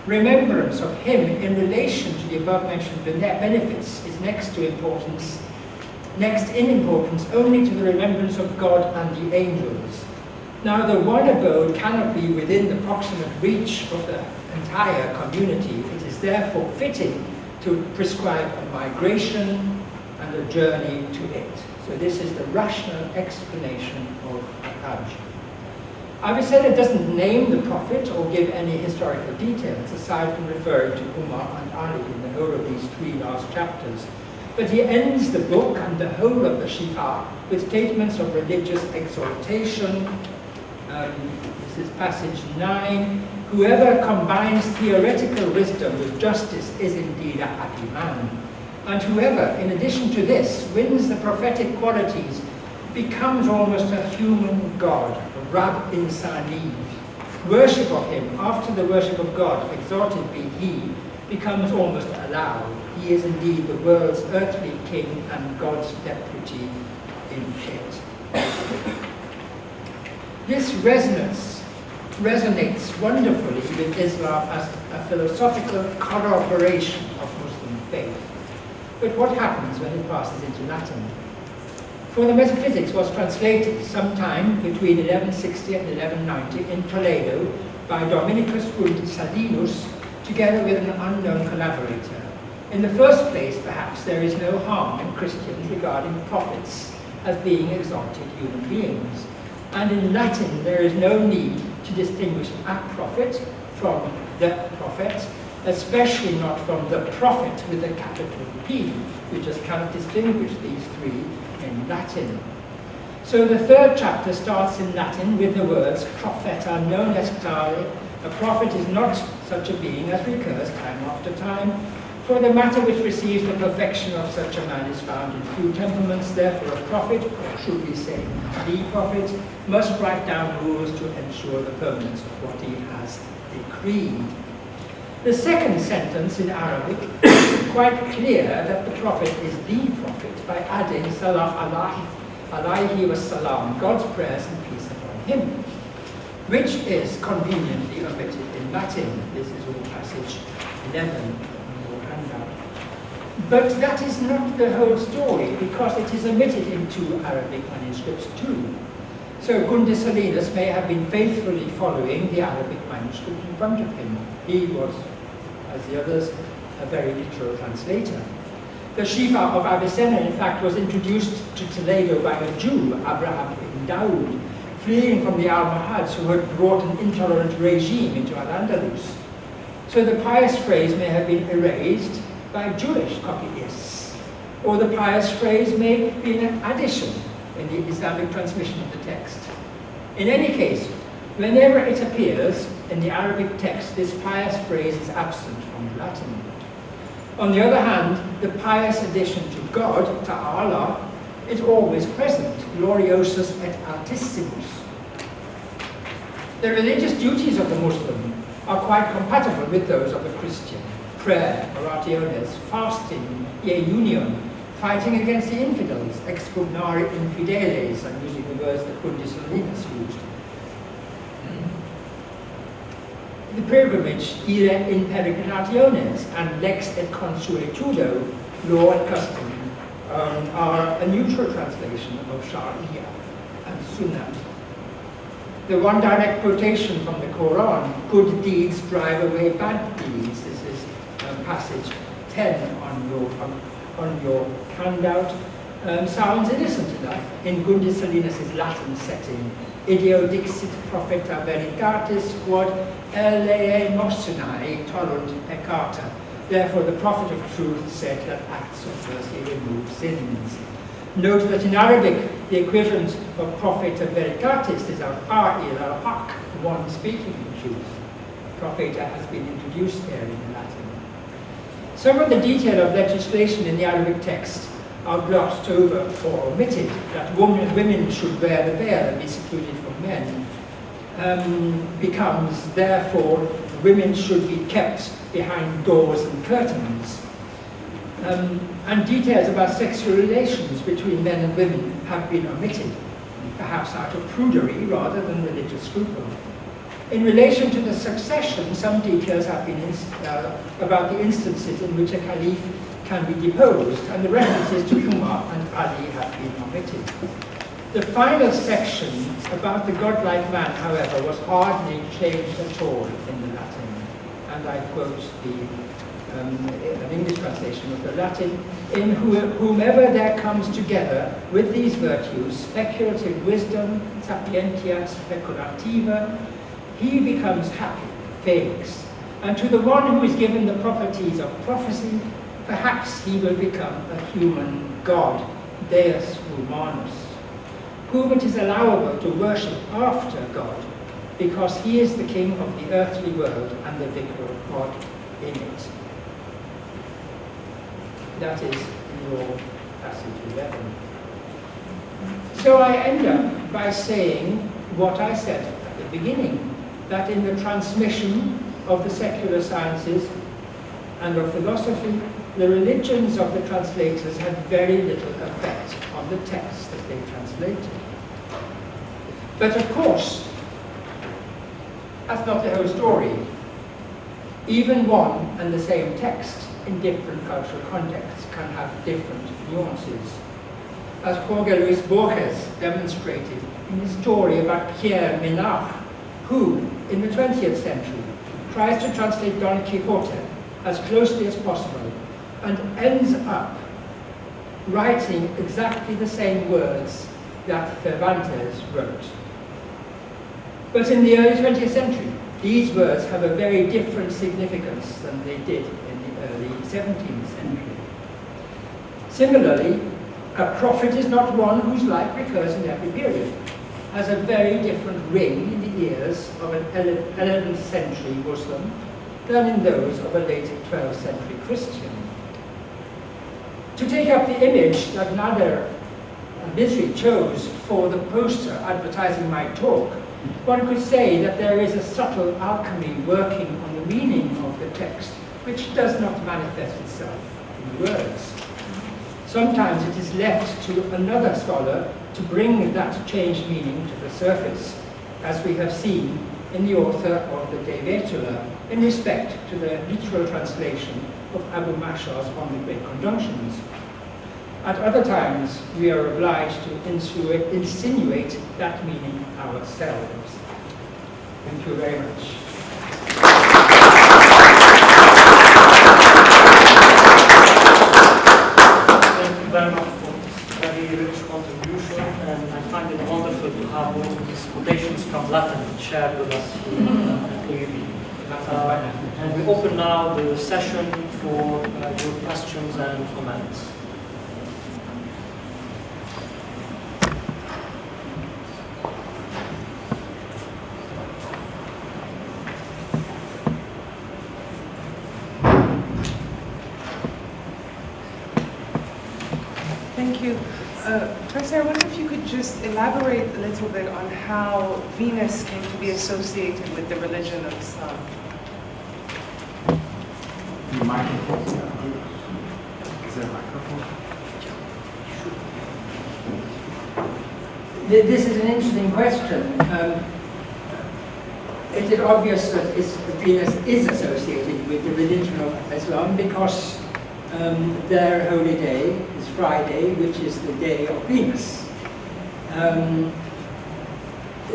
Remembrance of him in relation to the above-mentioned benefits is next in importance only to the remembrance of God and the angels. Now, the one abode cannot be within the proximate reach of the entire community. It is therefore fitting to prescribe a migration and a journey to it. So this is the rational explanation of Hajj. Avicenna doesn't name the prophet or give any historical details, aside from referring to Umar and Ali in the whole of these three last chapters. But he ends the book and the whole of the Shifa with statements of religious exaltation. This is passage 9. Whoever combines theoretical wisdom with justice is indeed a happy man. And whoever, in addition to this, wins the prophetic qualities becomes almost a human god, a Rab Insani. Worship of him, after the worship of God, exalted be he, becomes almost allowed. He is indeed the world's earthly king and God's deputy in it. This resonates wonderfully with Islam as a philosophical corroboration of Muslim faith. But what happens when it passes into Latin? For the Metaphysics was translated sometime between 1160 and 1190 in Toledo by Dominicus Salinus, together with an unknown collaborator. In the first place, perhaps, there is no harm in Christians regarding prophets as being exalted human beings. And in Latin, there is no need to distinguish a prophet from the prophet, especially not from the prophet with a capital P. We just cannot distinguish these three in Latin. So the third chapter starts in Latin with the words propheta non est tale. A prophet is not such a being as recurs time after time. For the matter which receives the perfection of such a man is found in few temperaments. Therefore a prophet, or should we say the prophet, must write down rules to ensure the permanence of what he has decreed. The second sentence in Arabic is quite clear that the prophet is the prophet by adding salam alayhi wa salam, God's prayers and peace upon him, which is conveniently omitted in Latin. This is all passage 11 on your handout. But that is not the whole story, because it is omitted in two Arabic manuscripts too. So Gundesalinus may have been faithfully following the Arabic manuscript in front of him. He was, as the others, a very literal translator. The Shifa of Avicenna, in fact, was introduced to Toledo by a Jew, Abraham ibn Daud, fleeing from the Almohads who had brought an intolerant regime into Al-Andalus. So the pious phrase may have been erased by Jewish copyists, or the pious phrase may be an addition in the Islamic transmission of the text. In any case, whenever it appears in the Arabic text, this pious phrase is absent from the Latin. On the other hand, the pious addition to God, Ta'ala, is always present, gloriosus et altissimus. The religious duties of the Muslim are quite compatible with those of the Christian. Prayer, orationes, fasting, union, fighting against the infidels, expugnare infideles, I'm using the words that Gundesalinus used. The pilgrimage, ire in peregrinationes, and lex et consuetudo, law and custom, are a neutral translation of Sharia and Sunnah. The one direct quotation from the Quran, good deeds drive away bad deeds. This is passage 10 on your handout. Sounds innocent enough in Gundesalinus' Latin setting. Ideo dixit propheta veritatis quod eleemotionae tollunt peccata. Therefore the prophet of truth said that acts of mercy remove sins. Note that in Arabic the equivalent of propheta veritatis is al-qa'il al-haq, the one speaking the truth. Propheta has been introduced there in the Latin. Some of the detail of legislation in the Arabic text are glossed over or omitted, that women should wear the veil and be secluded from men, becomes, therefore, women should be kept behind doors and curtains. And details about sexual relations between men and women have been omitted, perhaps out of prudery rather than religious scruple. In relation to the succession, some details have been about the instances in which a caliph can be deposed, and the references to Umar and Ali have been omitted. The final section about the godlike man, however, was hardly changed at all in the Latin, and I quote an English translation of the Latin, in whomever there comes together with these virtues, speculative wisdom, sapientia speculativa, he becomes happy, Felix. And to the one who is given the properties of prophecy, perhaps he will become a human god, Deus humanus, whom it is allowable to worship after God, because he is the king of the earthly world and the vicar of God in it. That is in your passage 11. So I end up by saying what I said at the beginning, that in the transmission of the secular sciences and of philosophy, the religions of the translators had very little effect on the text that they translated. But of course, that's not the whole story. Even one and the same text in different cultural contexts can have different nuances. As Jorge Luis Borges demonstrated in his story about Pierre Menard, who, in the 20th century, tries to translate Don Quixote as closely as possible and ends up writing exactly the same words that Cervantes wrote. But in the early 20th century, these words have a very different significance than they did in the early 17th century. Similarly, a prophet is not one whose like recurs in every period, has a very different ring in the ears of an 11th century Muslim than in those of a late 12th century Christian. To take up the image that Nader Bizri chose for the poster advertising my talk, one could say that there is a subtle alchemy working on the meaning of the text, which does not manifest itself in words. Sometimes it is left to another scholar to bring that changed meaning to the surface, as we have seen in the author of the De Vetula in respect to the literal translation of Abu Mash'ar's On the Great Conjunctions. At other times, we are obliged to insinuate that meaning ourselves. Thank you very much. Thank you very much for this very rich contribution, and I find it wonderful to have all of these quotations from Latin shared with us here at AUB. And we open now the session for your questions and comments. Thank you. Professor, I wonder if you could just elaborate a little bit on how Venus came to be associated with the religion of Islam. The microphone. Is there a microphone? This is an interesting question. It is obvious that Venus is associated with the religion of Islam because their holy day is Friday, which is the day of Venus.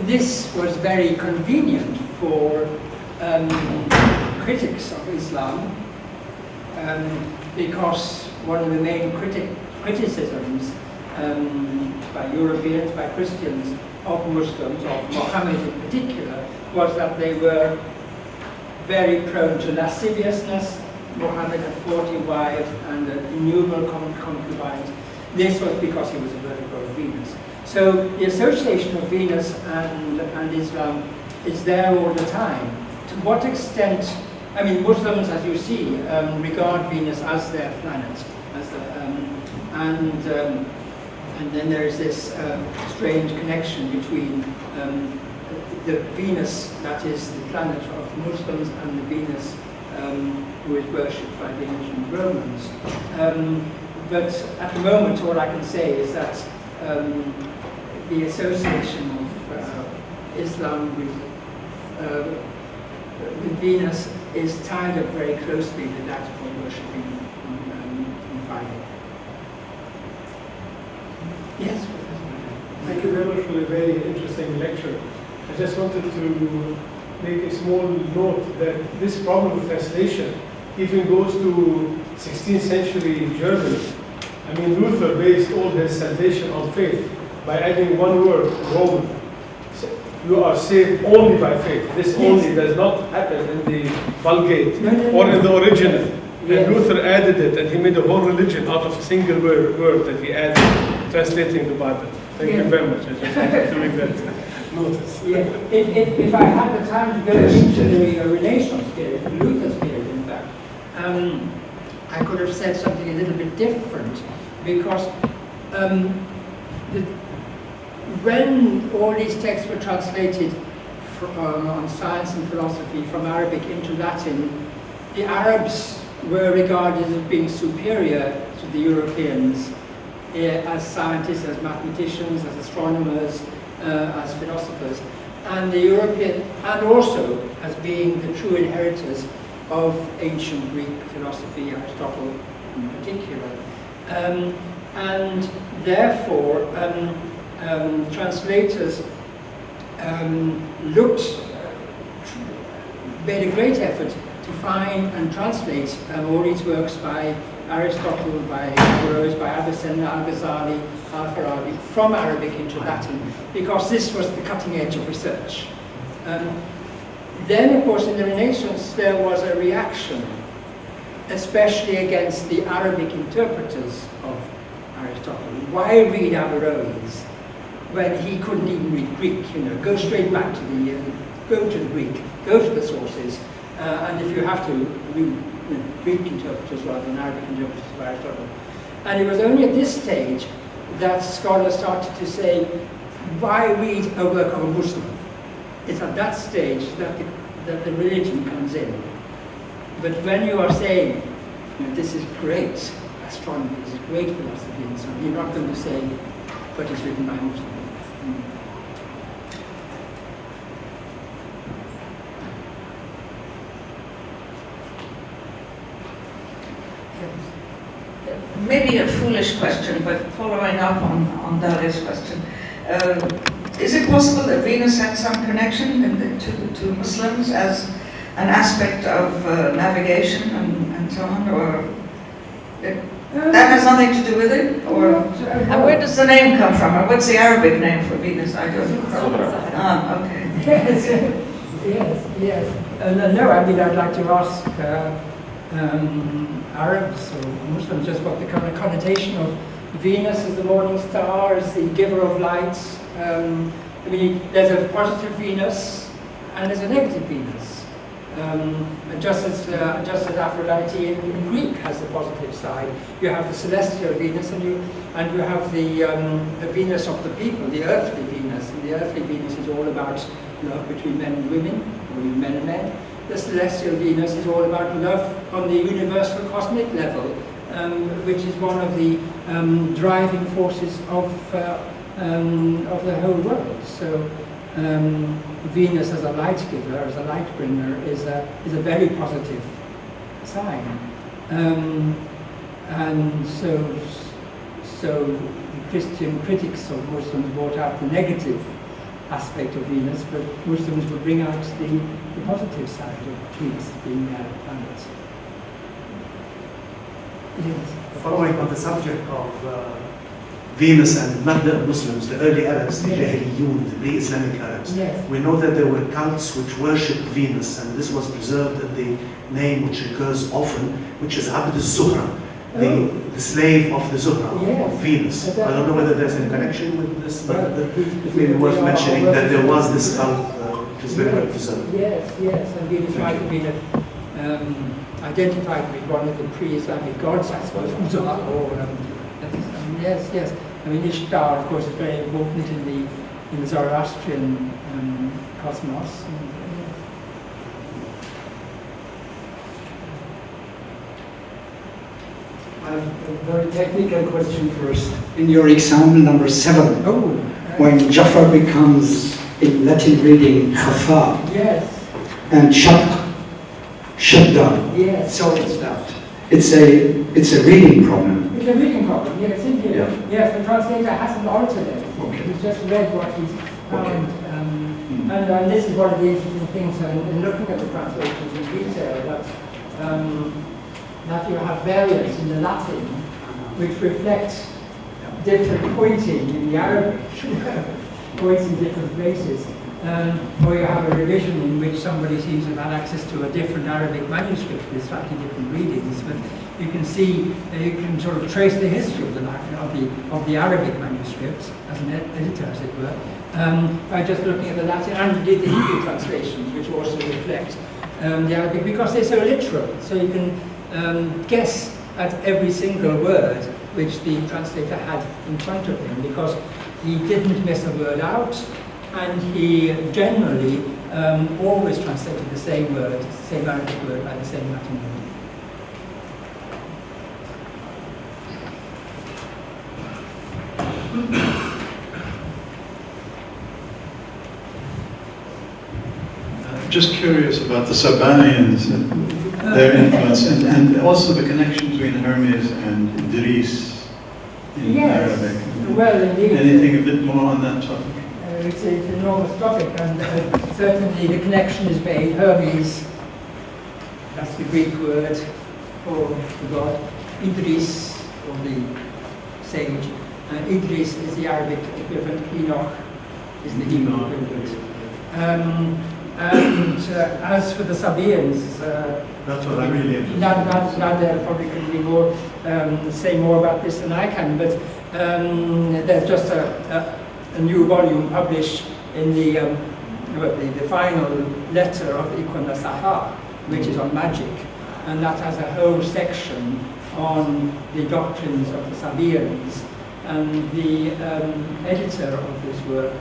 This was very convenient for critics of Islam because one of the main criticisms by Europeans, by Christians, of Muslims, of Muhammad in particular, was that they were very prone to lasciviousness. Muhammad had 40 wives and innumerable concubines. This was because he was a worshipper of Venus. So the association of Venus and Islam is there all the time. To what extent, I mean, Muslims, as you see, regard Venus as their planet, and then there is this strange connection between the Venus that is the planet of Muslims and the Venus who is worshipped by the ancient Romans. But at the moment, all I can say is that the association of Islam with Venus is tied up very closely with that of worshipping on Friday. Yes? Thank you very much for a very interesting lecture. I just wanted to make a small note that this problem of translation even goes to 16th century Germany. I mean, Luther based all his salvation on faith by adding one word, Roman. You are saved only by faith. This only does not happen in the Vulgate or in the original. Yes. And Luther added it, and he made a whole religion out of a single word that he added, translating the Bible. Thank you very much. I just wanted to make that notice. Yeah. If I had the time to go into the Renaissance period, Luther's period, in fact, I could have said something a little bit different, because when all these texts were translated on science and philosophy from Arabic into Latin, the Arabs were regarded as being superior to the Europeans as scientists, as mathematicians, as astronomers, as philosophers, and the European, and also as being the true inheritors of ancient Greek philosophy, Aristotle in particular. And therefore, translators made a great effort to find and translate all these works by Aristotle, by Averroes, by Avicenna, Al-Ghazali, Al-Farabi, from Arabic into Latin, because this was the cutting edge of research. Then, of course, in the Renaissance, there was a reaction, especially against the Arabic interpreters of Aristotle. Why read Averroes when he couldn't even read Greek? You know, go straight back to the, go to the Greek, go to the sources, and if you have to, read Greek interpreters rather than Arabic interpreters of Aristotle. And it was only at this stage that scholars started to say, why read a work of a Muslim? It's at that stage that the religion comes in. But when you are saying, you know, this is great astronomy, this is great philosophy and so on, you're not going to say, but it's written by a Muslim. Maybe a foolish question, but following up on Daria's question. Is it possible that Venus had some connection to Muslims as an aspect of navigation and so on, or that has nothing to do with it? Or and where does the name come from, or what's the Arabic name for Venus? I don't know. Ah, okay. Yes. No, I mean, I'd like to ask Arabs or Muslims just what the kind of connotation of Venus as the morning star, as the giver of light. I mean, there's a positive Venus and there's a negative Venus. Just as Aphrodite in Greek has the positive side, you have the celestial Venus, and you have the Venus of the people, the earthly Venus. And the earthly Venus is all about love between men and women, or between men and men. The celestial Venus is all about love on the universal cosmic level, which is one of the driving forces of the whole world. So Venus as a light giver, as a light bringer, is a very positive sign. And so the Christian critics of Muslims brought out the negative aspect of Venus, but Muslims would bring out the positive side of Venus being a planet. Yes. Following on the subject of Venus and Mabda Muslims, the early Arabs, the Jahiliyun, the pre-Islamic Arabs, we know that there were cults which worshipped Venus, and this was preserved in the name which recurs often, which is Abd al-Zuhra, the slave of the Zuhra, of Venus. I don't know whether there's any connection with this, but it may be worth mentioning that there was this cult which is very well preserved. Yes, and Venus might have been identified with one of the pre-Islamic gods, I suppose, yes. I mean, Ishtar, of course, is very important in the Zoroastrian cosmos. I have a very technical question first. In your example number 7, when Jafar becomes, in Latin reading, Khafa, and Shadda, so it's a reading problem. It's a reading problem, yes, indeed. Yes, the translator hasn't altered it. He's just read what he's found. And this is one of the interesting things in looking at the translations in detail, that you have variants in the Latin which reflect different pointing in the Arabic, points in different places. Or you have a revision in which somebody seems to have had access to a different Arabic manuscript with slightly different readings, but you can see, you can sort of trace the history of the Arabic manuscripts as an editor, as it were, by just looking at the Latin and indeed the Hebrew translations, which also reflect the Arabic, because they're so literal, so you can guess at every single word which the translator had in front of him, because he didn't miss a word out, and he generally always translated the same word, the same Arabic word by the same Latin word. Just curious about the Sabi'ans and their influence, and also the connection between Hermes and Idris in Arabic. Well, indeed. Anything a bit more on that topic? It's an enormous topic, and certainly the connection is made. Hermes, that's the Greek word for the god. Idris, or the sage. Idris is the Arabic equivalent. Enoch is the Hebrew equivalent. And as for the Sabi'ans, that's what I'm really interested in. Nader probably can be more, say more about this than I can, but there's just a new volume published in the final letter of the Iqwan Sahar, which is on magic, and that has a whole section on the doctrines of the Sabi'ans, and the editor of this work,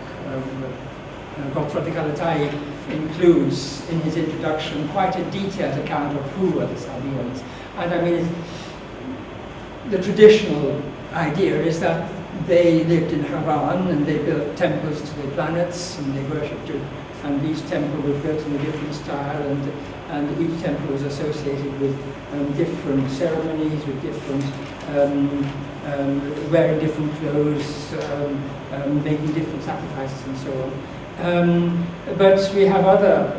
Godfrey Kalatai, includes in his introduction quite a detailed account of who are the Sabi'ans. And I mean, the traditional idea is that they lived in Harran and they built temples to the planets and they worshipped it. And each temple was built in a different style, and each temple was associated with different ceremonies, with different wearing different clothes, making different sacrifices, and so on. But we have other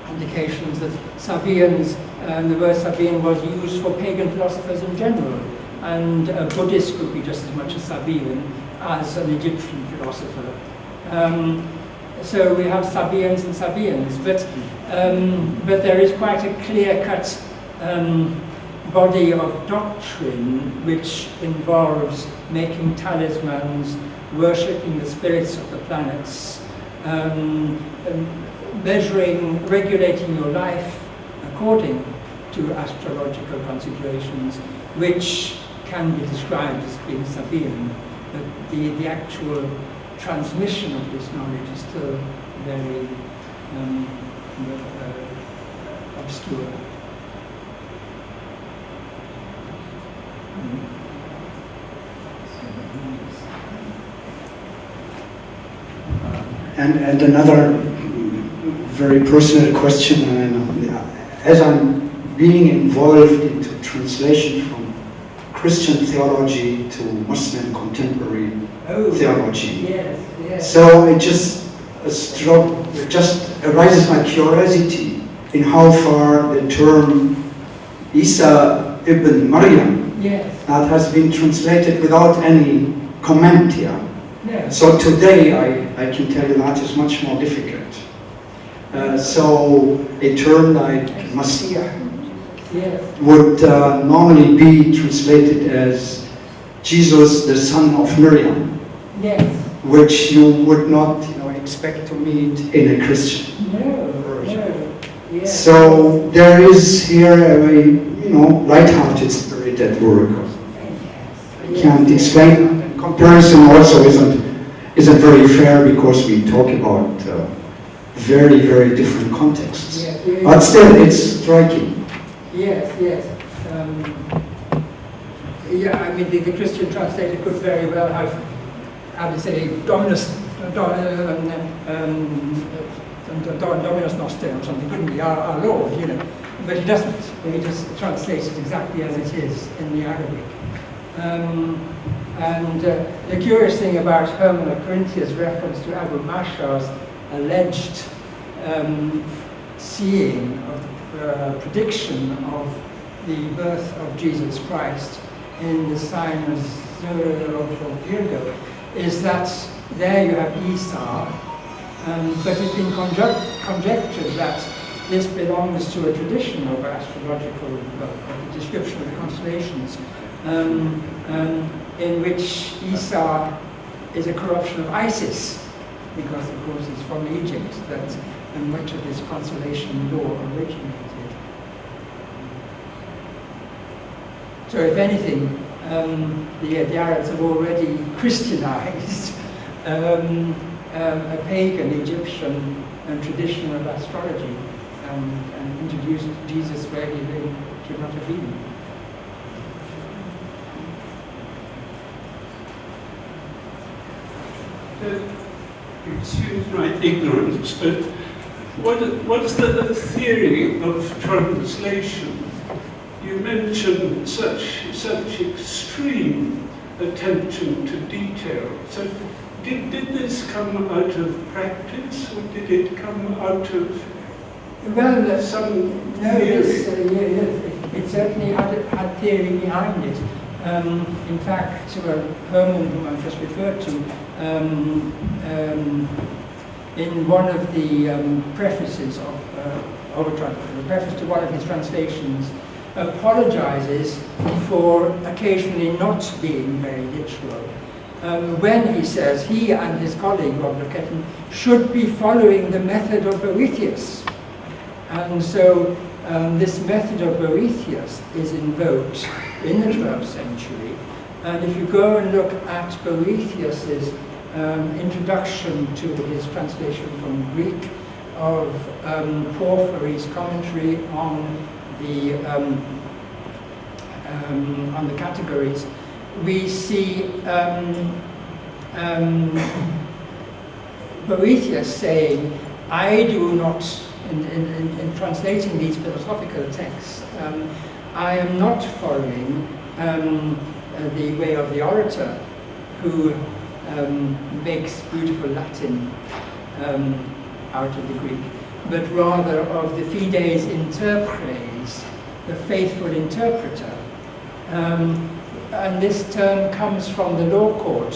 indications that Sabi'ans, the word Sabi'an was used for pagan philosophers in general, and a Buddhist could be just as much a Sabi'an as an Egyptian philosopher. So we have Sabi'ans and Sabi'ans, but there is quite a clear-cut body of doctrine which involves making talismans, worshipping the spirits of the planets, measuring, regulating your life according to astrological considerations, which can be described as being Sabi'an, but the actual transmission of this knowledge is still very obscure. And another very personal question, as I'm being involved into translation from Christian theology to Muslim contemporary theology, so it just arises my curiosity in how far the term Isa ibn Maryam that has been translated without any comment here. So today I can tell you that is much more difficult. So a term like Messiah would normally be translated as Jesus, the son of Miriam, which you would not expect to meet in a Christian version. So there is here a light-hearted spirit at work. I can't explain. Comparison also isn't very fair because we talk about very, very different contexts. But still, it's striking. Yes. I mean, the Christian translator could very well have, how to say, Dominus Noster or something, couldn't be our Lord, But he doesn't. He just translates it exactly as it is in the Arabic. And the curious thing about Herman of Corinthia's reference to Abu Mashar's alleged seeing of the prediction of the birth of Jesus Christ in the sign of Virgo is that there you have Esau, but it's been conjectured that this belongs to a tradition of astrological description of the constellations, in which Esau is a corruption of Isis, because of course it's from Egypt that much of this constellation lore originated. So if anything, the Arabs have already Christianized a pagan Egyptian tradition of astrology and introduced Jesus where he should not have been. Excuse my ignorance, but what is the theory of translation? You mentioned such extreme attention to detail. So did this come out of practice, or did it come out of some theory? It certainly had theory behind it. In fact, Herman, whom I've just referred to, in one of the prefaces the preface to one of his translations, apologizes for occasionally not being very literal. When he says he and his colleague, Robert of Ketton, should be following the method of Boethius. And so this method of Boethius is invoked in the 12th century. And if you go and look at Boethius's introduction to his translation from Greek of Porphyry's commentary on the categories, we see Boethius saying, I do not, in translating these philosophical texts, I am not following the way of the orator who makes beautiful Latin out of the Greek, but rather of the fides interpres, the faithful interpreter. And this term comes from the law court,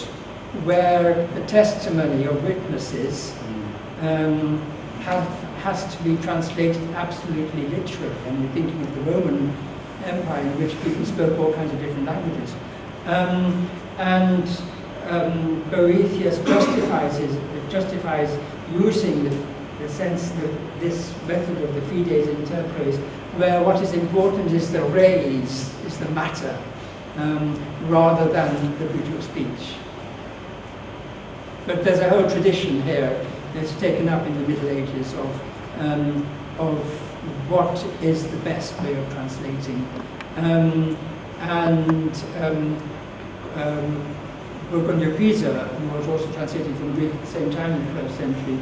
where the testimony of witnesses has to be translated absolutely literally. And you're thinking of the Roman Empire, in which people spoke all kinds of different languages. Boethius justifies using the sense that this method of the fides interpres, where what is important is the res, is the matter, rather than the beauty of speech. But there's a whole tradition here that's taken up in the Middle Ages of what is the best way of translating. Burgundio Pisa, who was also translating from Greek at the same time in the 12th century,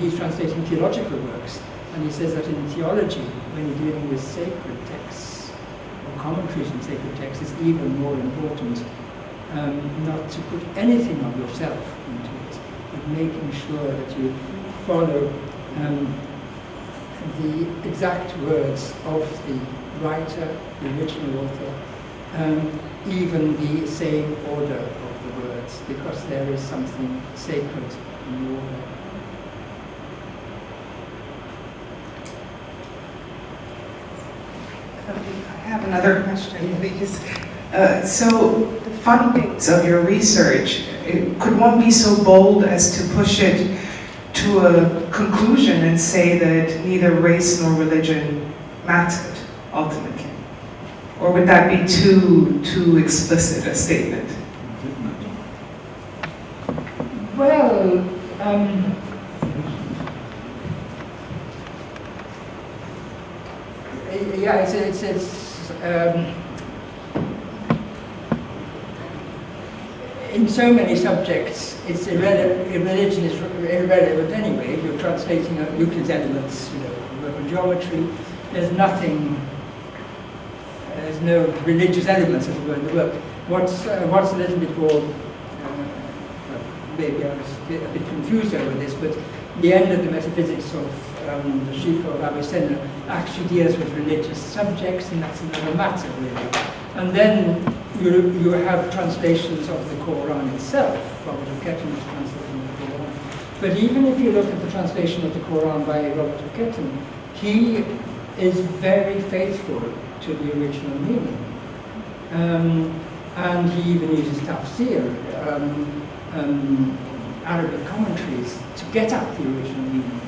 he's translating theological works, and he says that in theology, when you're dealing with sacred texts, or commentaries on sacred texts, it's even more important not to put anything of yourself into it, but making sure that you follow the exact words of the writer, the original author, even the same order of the words, because there is something sacred in the order. I have another question, please. So the findings of your research, could one be so bold as to push it to a conclusion and say that neither race nor religion mattered ultimately? Or would that be too explicit a statement? Well, yeah, it's in so many subjects, it's religion is irrelevant anyway. If you're translating Euclid's elements, work on geometry, there's nothing. There's no religious elements, as it were, in the work. What's a little bit more, maybe I was a bit confused over this, but the end of the metaphysics of the Shifa of Avicenna actually deals with religious subjects, and that's another matter, really. And then you have translations of the Quran itself. Robert of Ketton is translating the Quran. But even if you look at the translation of the Quran by Robert of Ketton, he is very faithful to the original meaning. And he even uses tafsir, Arabic commentaries, to get at the original meaning.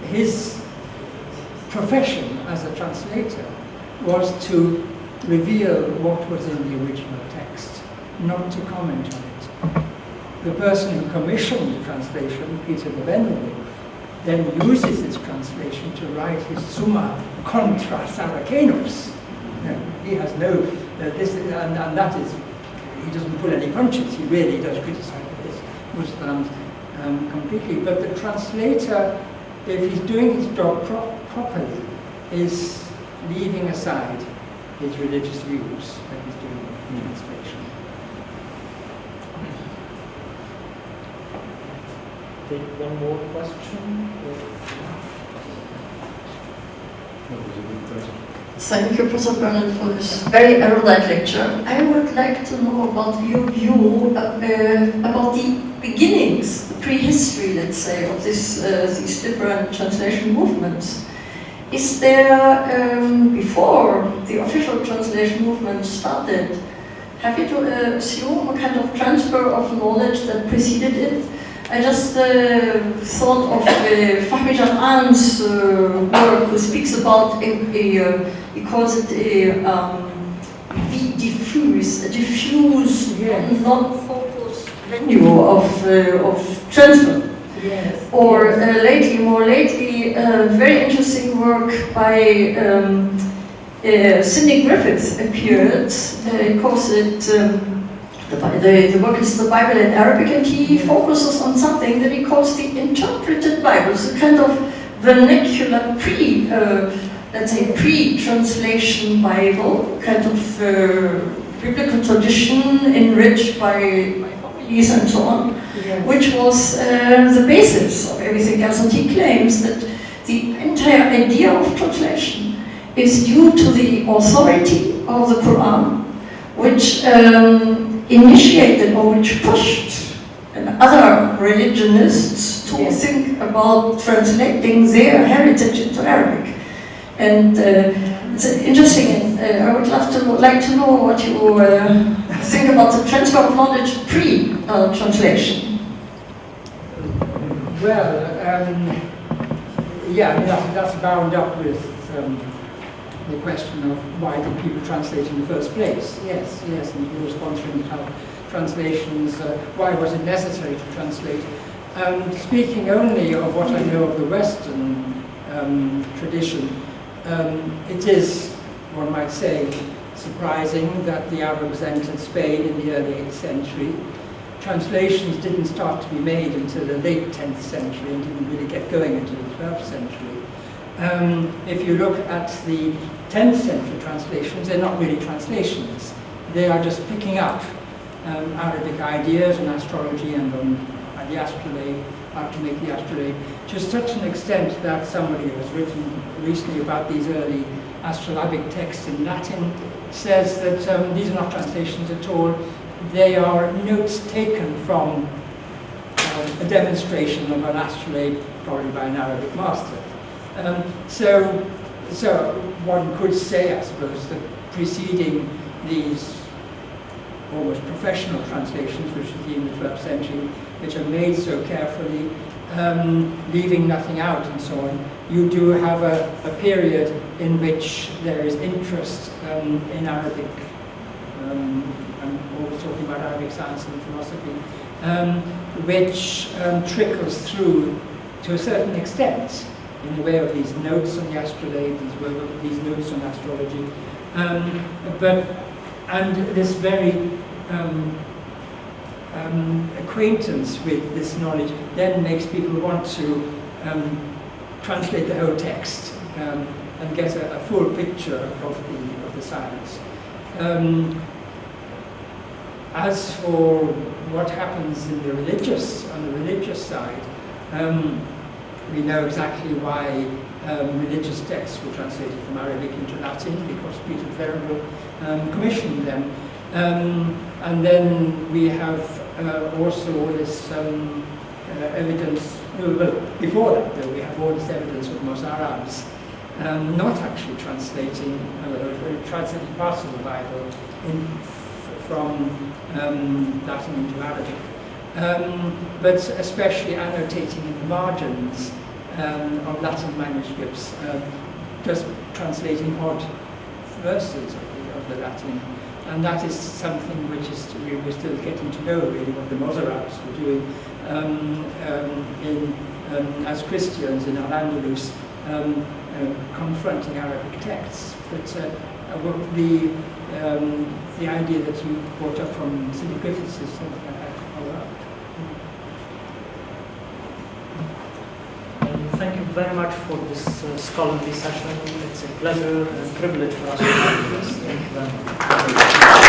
His profession as a translator was to reveal what was in the original text, not to comment on it. The person who commissioned the translation, Peter the Venerable, then uses this translation to write his Summa contra Saracenos. He has no, and that is, he doesn't pull any punches, he really does criticize this Muslims completely. But the translator, if he's doing his job properly, is leaving aside his religious views that he's doing in translation. Take one more question. Thank you, Professor Burnett, for this very erudite lecture. I would like to know about your view about the beginnings, the prehistory, let's say, of this, these different translation movements. Is there, before the official translation movement started, have you to assume a kind of transfer of knowledge that preceded it? I just thought of Fahmi Jan'an's work, who speaks about he calls it a diffuse, non-focused venue of transfer. Yes. Or more lately, very interesting work by Sidney Griffith appeared. He calls it, the work is The Bible in Arabic, and he focuses on something that he calls the interpreted Bible. It's a kind of vernacular let's say pre-translation Bible, kind of biblical tradition enriched by homilies and so on, which was the basis of everything else. And he claims that the entire idea of translation is due to the authority of the Quran, which initiated or which pushed other religionists to think about translating their heritage into Arabic. And it's interesting, I would like to know what you think about the transfer of knowledge pre-translation. Well, yeah, that's bound up with the question of why did people translate in the first place? Yes, and you were sponsoring translations. Why was it necessary to translate? Speaking only of what I know of the Western tradition, it is, one might say, surprising that the Arabs entered Spain in the early 8th century. Translations didn't start to be made until the late 10th century and didn't really get going until the 12th century. If you look at the 10th century translations, they're not really translations. They are just picking up Arabic ideas on astrology and on the astrolabe, how to make the astrolabe, to such an extent that somebody who has written recently about these early astrolabic texts in Latin says that these are not translations at all. They are notes taken from a demonstration of an astrolabe, probably by an Arabic master. So one could say, I suppose, that preceding these almost professional translations, which is in the 12th century, which are made so carefully, leaving nothing out and so on, you do have a period in which there is interest in Arabic. I'm always talking about Arabic science and philosophy, which trickles through to a certain extent in the way of these notes on the astrolabe, these notes on astrology, and this very acquaintance with this knowledge then makes people want to translate the whole text and get a full picture of the science. As for what happens on the religious side, we know exactly why religious texts were translated from Arabic into Latin, because Peter the Venerable commissioned them. And then we have also all this evidence, well, before that though, we have all this evidence of Mozarabs not actually translating, translating parts of the Bible from Latin into Arabic, but especially annotating in the margins of Latin manuscripts, just translating odd verses of the Latin. And that is something which is we're still getting to know, really, what the Mozarabs were doing as Christians in Al-Andalus, confronting Arabic texts. But the idea that you brought up from Cindy Griffiths is something I have to follow up. Thank you very much for this scholarly session. It's a pleasure and privilege for us to have this. Thank you very much.